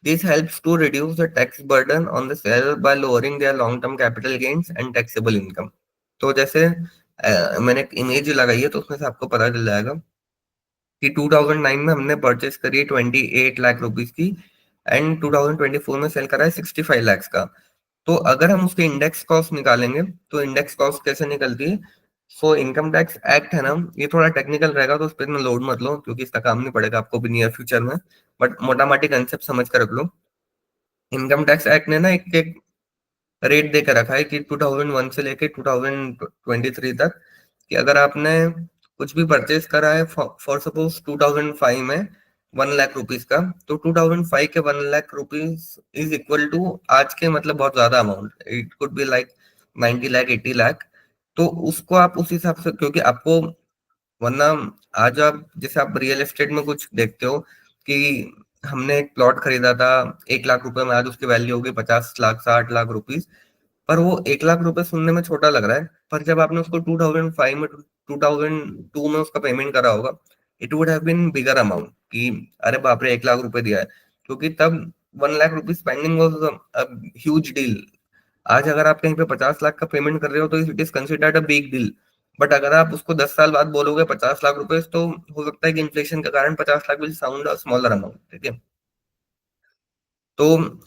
This helps to reduce the tax burden on the seller by lowering their long-term capital gains and taxable income. तो जैसे मैंने एक इमेज लगाई है, तो उसमें से आपको पता चल जाएगा कि 2009 में हमने परचेस करी है 28 लाख रुपीज की, एंड 2024 में सेल करा है 65 लाख का। तो अगर हम उसके इंडेक्स कॉस्ट निकालेंगे, तो इंडेक्स कॉस्ट कैसे निकलती है? सो इनकम टैक्स एक्ट है ना, ये थोड़ा टेक्निकल रहेगा, तो उस पर इतना लोड मत लो, क्योंकि इसका काम नहीं पड़ेगा आपको भी नियर फ्यूचर में। बट मोटा मोटी कंसेप्ट समझ कर रख लो। इनकम टैक्स एक्ट ने ना एक रेट देकर रखा है कि 2001 से लेके 2023 तक, कि अगर आपने कुछ भी परचेज करा है फॉर सपोज 2005 में 1 लाख रुपीज का, तो 2005 के 1 lakh rupees is equal to आज के, मतलब बहुत ज्यादा amount, it could be like 90 lakh, 80 lakh. तो उसको आप उस हिसाब से, क्योंकि आपको, वरना आज आप जैसे आप रियल एस्टेट में कुछ देखते हो कि हमने एक प्लॉट खरीदा था 1 लाख रुपए में, आज उसकी वैल्यू होगी 50 लाख, 60 लाख रुपीज। पर वो 1 लाख रुपए सुनने में छोटा लग रहा है, पर जब आपने उसको 2005 में, 2002 में उसका पेमेंट करा होगा, it would have been bigger amount, कि अरे बाप रे 1 लाख रुपए दिया है, क्योंकि तब 1 lakh rupees spending was huge deal. आज अगर आप कहीं पे 50 लाख का पेमेंट कर रहे हो तो it is considered a big deal. But अगर आप उसको 10 साल बाद बोलोगे 50 लाख रुपए, तो हो सकता है कि इन्फ्लेशन के कारण 50 lakh will sound a smaller amount, ठीक है। तो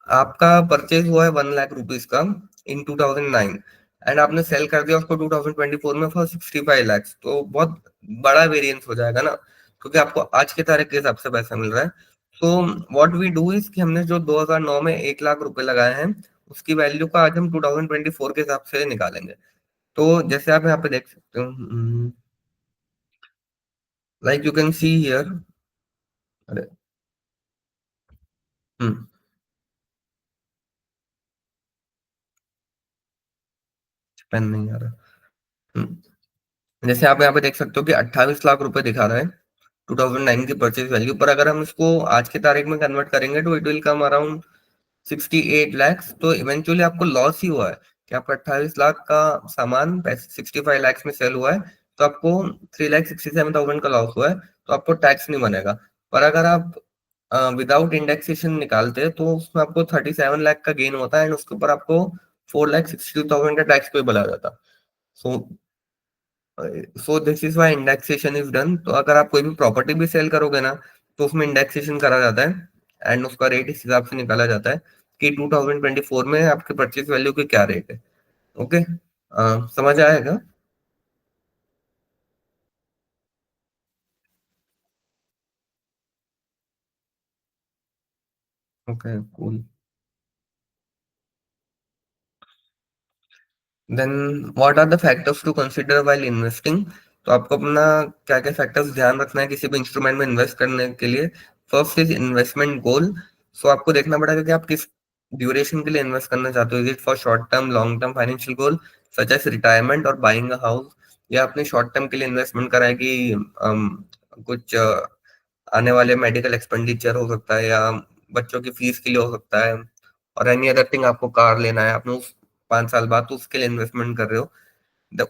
आपका परचेज हुआ है 1 लाख रुपीज का इन 2009, एंड आपने सेल कर दिया उसको 2024 में फॉर 65 लैक्स, तो बहुत बड़ा वेरिएंस हो जाएगा ना, क्योंकि आपको आज के तारीख के हिसाब से पैसा मिल रहा है। तो व्हाट वी डू इज कि हमने जो 2009 में 1 लाख रुपए लगाए हैं, उसकी वैल्यू का आज हम 2024 के हिसाब से निकालेंगे। तो जैसे आप यहाँ पे देख सकते हो, like you can see here. अरे, हम्म पेन नहीं आ रहा। जैसे आप यहाँ पे देख सकते हो कि 28 लाख रुपए दिखा रहा है 2009 की परचेज वैल्यू, पर अगर हम इसको आज की तारीख में कन्वर्ट करेंगे तो it will come around 68 lakhs. तो इवेंचुअली आपको लॉस ही हुआ है कि आपका 28 लाख का सामान 65 लैक्स में सेल हुआ है, तो आपको 3,67,000 का लॉस हुआ है, तो आपको टैक्स नहीं बनेगा। पर अगर आप विदाउट इंडेक्सेशन निकालते हैं तो उसमें आपको 37 लाख का गेन होता है, एंड उसके ऊपर आपको 4,62,000 का टैक्स पेबल आ जाता। So so this is why indexation is done. तो अगर आप कोई भी प्रॉपर्टी भी सेल करोगे ना, तो उसमें इंडेक्सेशन करा जाता है, एंड उसका रेट इस हिसाब से निकाला जाता है कि 2024 में आपके परचेज वैल्यू की क्या रेट है। ओके, समझ आएगा? Okay, cool. Then what are the factors to consider while investing? तो आपको अपना क्या क्या फैक्टर्स ध्यान रखना है किसी भी इंस्ट्रूमेंट में इन्वेस्ट करने के लिए। फर्स्ट इज इन्वेस्टमेंट गोल। सो आपको देखना पड़ेगा कि आप किस ड्यूरेशन के लिए इन्वेस्ट करना चाहते हो। Is it for short term, long term financial goal such as retirement और बाइंग अ हाउस, या अपने शॉर्ट टर्म के लिए इन्वेस्टमेंट करा है कि कुछ आने वाले मेडिकल एक्सपेंडिचर हो सकता है, या बच्चों की फीस के लिए हो सकता है, और एनी अदर थिंग आपको कार लेना है आपने उस 5 साल बाद, तो उसके लिए इन्वेस्टमेंट कर रहे हो।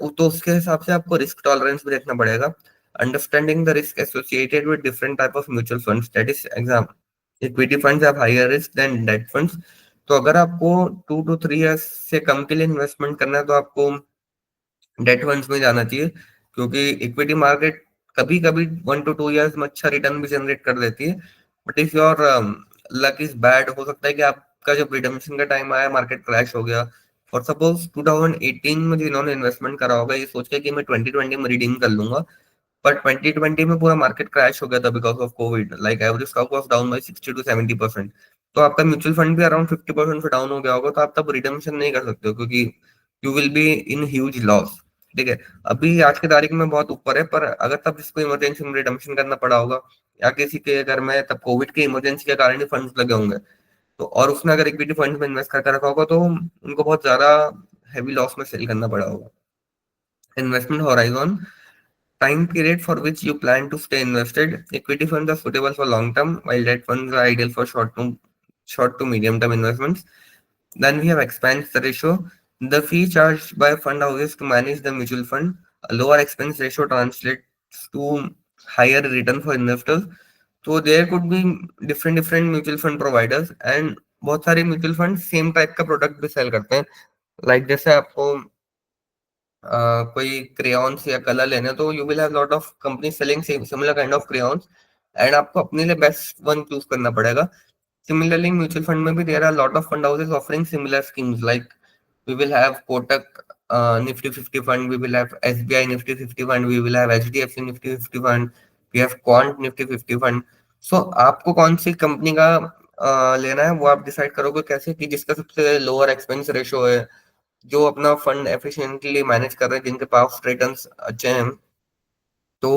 तो उसके हिसाब से आपको रिस्क टॉलरेंस भी देखना पड़ेगा। Understanding the risk associated with different type of mutual funds, that is exam equity funds have higher risk than debt funds. तो अगर आपको 2 to 3 years से कम के लिए इन्वेस्टमेंट करना है तो आपको डेट फंड्स में जाना चाहिए, क्योंकि इक्विटी मार्केट कभी कभी 1 to 2 years में अच्छा रिटर्न भी जनरेट कर देती है। But if your luck is bad, हो सकता है कि आपका जब रिडम्पशन का टाइम आया मार्केट क्रैश हो गया। फॉर सपोज 2018 में जिन्होंने इन्वेस्टमेंट करा होगा ये सोच के कि मैं 2020 में रिडीम कर लूंगा, पर 2020 में पूरा मार्केट क्रैश हो गया था because of Covid, like average stock was down by 60 to 70%। तो आपका म्यूचुअल फंड भी अराउंड 50% से डाउन हो गया होगा, तो आप तब रिडम्पशन नहीं कर सकते हो, क्योंकि you will be in huge loss. ठीक है, अभी आज की तारीख में बहुत ऊपर है, पर अगर तब जिसको इमरजेंसी में रिडम्पशन करना पड़ा होगा, या किसी के घर में तब कोविड के इमरजेंसी के कारण ही फंड्स लगे होंगे, तो और उसने अगर इक्विटी फंड में इन्वेस्ट करके रखा होगा, तो उनको बहुत ज्यादा हैवी लॉस में सेल करना पड़ा होगा। Investment horizon, time period for which you plan to stay invested. Equity funds are suitable for long term, while debt funds are ideal for short to medium term investments. Then we have expense ratio. The fee charged by fund houses to manage the mutual fund. A lower expense ratio translates to higher return for investors. So there could be different mutual fund providers, and बहुत सारे म्यूचुअल फंड सेम टाइप का प्रोडक्ट भी सेल करते हैं। लाइक जैसे आपको कोई क्रेयॉन्स या कलर लेने हैं, तो you will have lot of company selling similar kind of crayons, and आपको अपने लिए बेस्ट वन चूज करना पड़ेगा। Similarly, in mutual fund maybe there are a lot of fund houses offering similar schemes, like we will have Kotak Nifty 50 fund, we will have SBI Nifty 50 fund, we will have HDFC Nifty 50 fund, we have Quant Nifty 50 fund. So आपको कौन सी कंपनी का लेना है वो आप डिसाइड करोगे कैसे, कि जिसका सबसे लोअर एक्सपेंस रेशो है, जो अपना फंड एफिशिएंटली मैनेज कर रहे हैं, जिनके पास रिटर्न्स अच्छे हैं, तो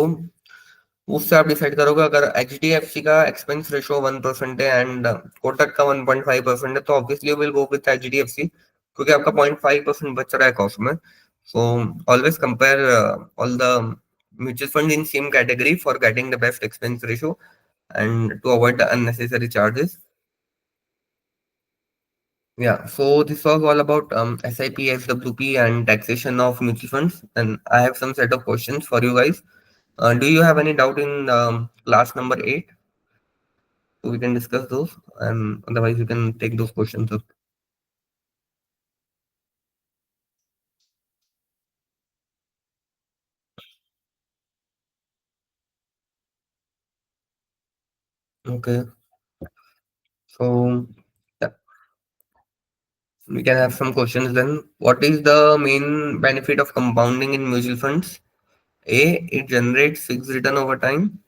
उससे आप डिसाइड करोगे। अगर एच डी एफ सी का एक्सपेंस रेशो 1% है एंड कोटक का 1.5% है, तो obviously will go with H D F C, क्योंकि आपका 0.5% बच रहा है कॉस्ट में। So always compare all the mutual fund in same category for getting the best expense ratio and to avoid the unnecessary charges. Yeah, so this was all about SIP, SWP, and taxation of mutual funds. And I have some set of questions for you guys. Do you have any doubt in class number 8? So we can discuss those, and otherwise we can take those questions up. Okay, so yeah, we can have some questions then. What is the main benefit of compounding in mutual funds? A, it generates fixed return over time.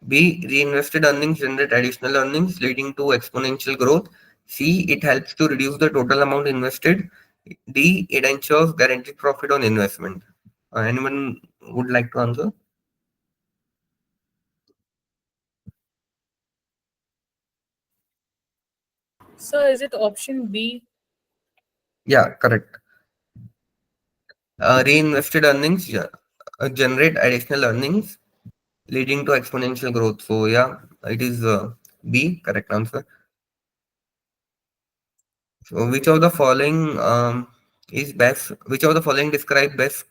B, reinvested earnings generate additional earnings leading to exponential growth. C, it helps to reduce the total amount invested. D, it ensures guaranteed profit on investment. Anyone would like to answer? So is it option B? Yeah, correct. Reinvested earnings generate additional earnings leading to exponential growth. So yeah, it is B, correct answer. So which of the following is best? Which of the following describe best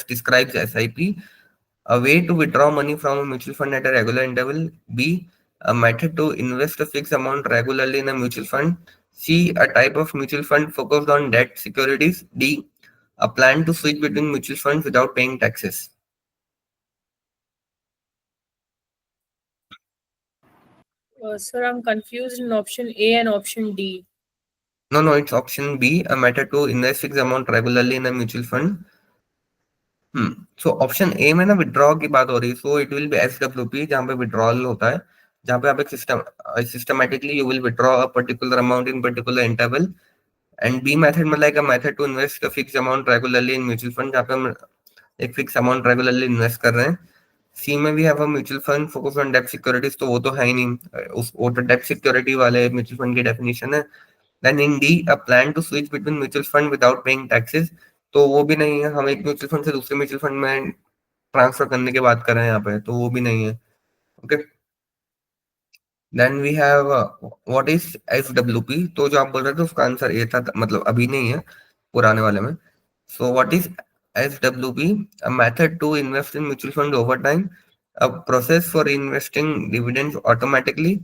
describes SIP? A way to withdraw money from a mutual fund at a regular interval. B, a method to invest a fixed amount regularly in a mutual fund. C, a type of mutual fund focused on debt securities. D, a plan to switch between mutual funds without paying taxes. Sir, I'm confused in option A and option D. No, no, it's option B, a method to invest fixed amount regularly in a mutual fund. So option A में ना विड्रॉ की बात हो रही है so it will be SWP जहाँ पे विड्रॉल होता है जहाँ पे आप एक systematically you will withdraw a particular amount in particular interval and B method में like a method to invest a fix amount regularly in mutual fund जहाँ पे हम एक फिक्स अमाउंट रेगुलरली इन्वेस्ट कर रहे हैं सी में भी have a mutual fund focus on डेब्ट सिक्योरिटीज तो वो तो है ही नहीं उस वो तो डेब्ट सिक्योरिटी वाले म्यूचुअल फंड की डेफिनेशन है then in the a plan to switch between mutual fund without paying taxes तो वो भी नहीं है हम एक म्यूचुअल फंड से दूसरे म्यूचुअल फंड में ट्रांसफर करने की बात कर रहे हैं यहाँ पे तो वो भी नहीं है okay then we have what is SWP तो जो आप बोल रहे थे उसका आंसर ये था मतलब अभी नहीं है पुराने वाले में so what is SWP a method to invest in mutual fund over time a process for investing dividends automatically,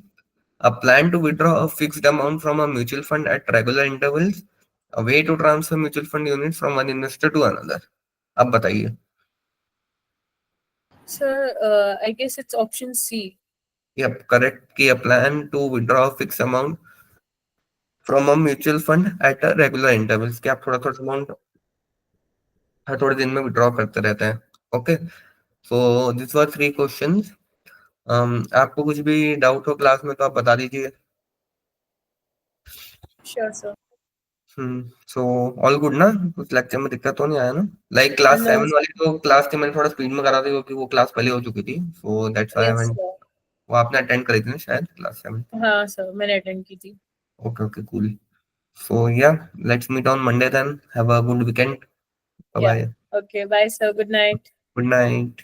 a plan to withdraw a fixed amount from a mutual fund at regular intervals, a way to transfer mutual fund units from one investor to another. अब बताइए. Sir, I guess it's option C. Yep, correct. कि a plan to withdraw a fixed amount from a mutual fund at a regular intervals. कि आप थोड़ा थोड़ा अमाउंट हर थोड़े दिन में विड्रॉ करते रहते हैं. Okay, so this were three questions. आपको कुछ भी डाउट हो क्लास में तो आप बता दीजिए. Sure, sir. So all good ना कुछ लेक्चर में दिक्कत तो नहीं आया ना लाइक क्लास No, 7 वाली तो क्लास थी मैंने थोड़ा स्पीड में करा दी क्योंकि वो क्लास पहले हो चुकी थी so that's why I yes, went sir. वो आपने अटेंड करी थी ना शायद क्लास 7 हाँ सर मैंने अटेंड की थी. ओके ओके कूल सो या let's meet on Monday then have a good weekend bye Yeah. Bye Okay. Bye, sir. Good night. Good night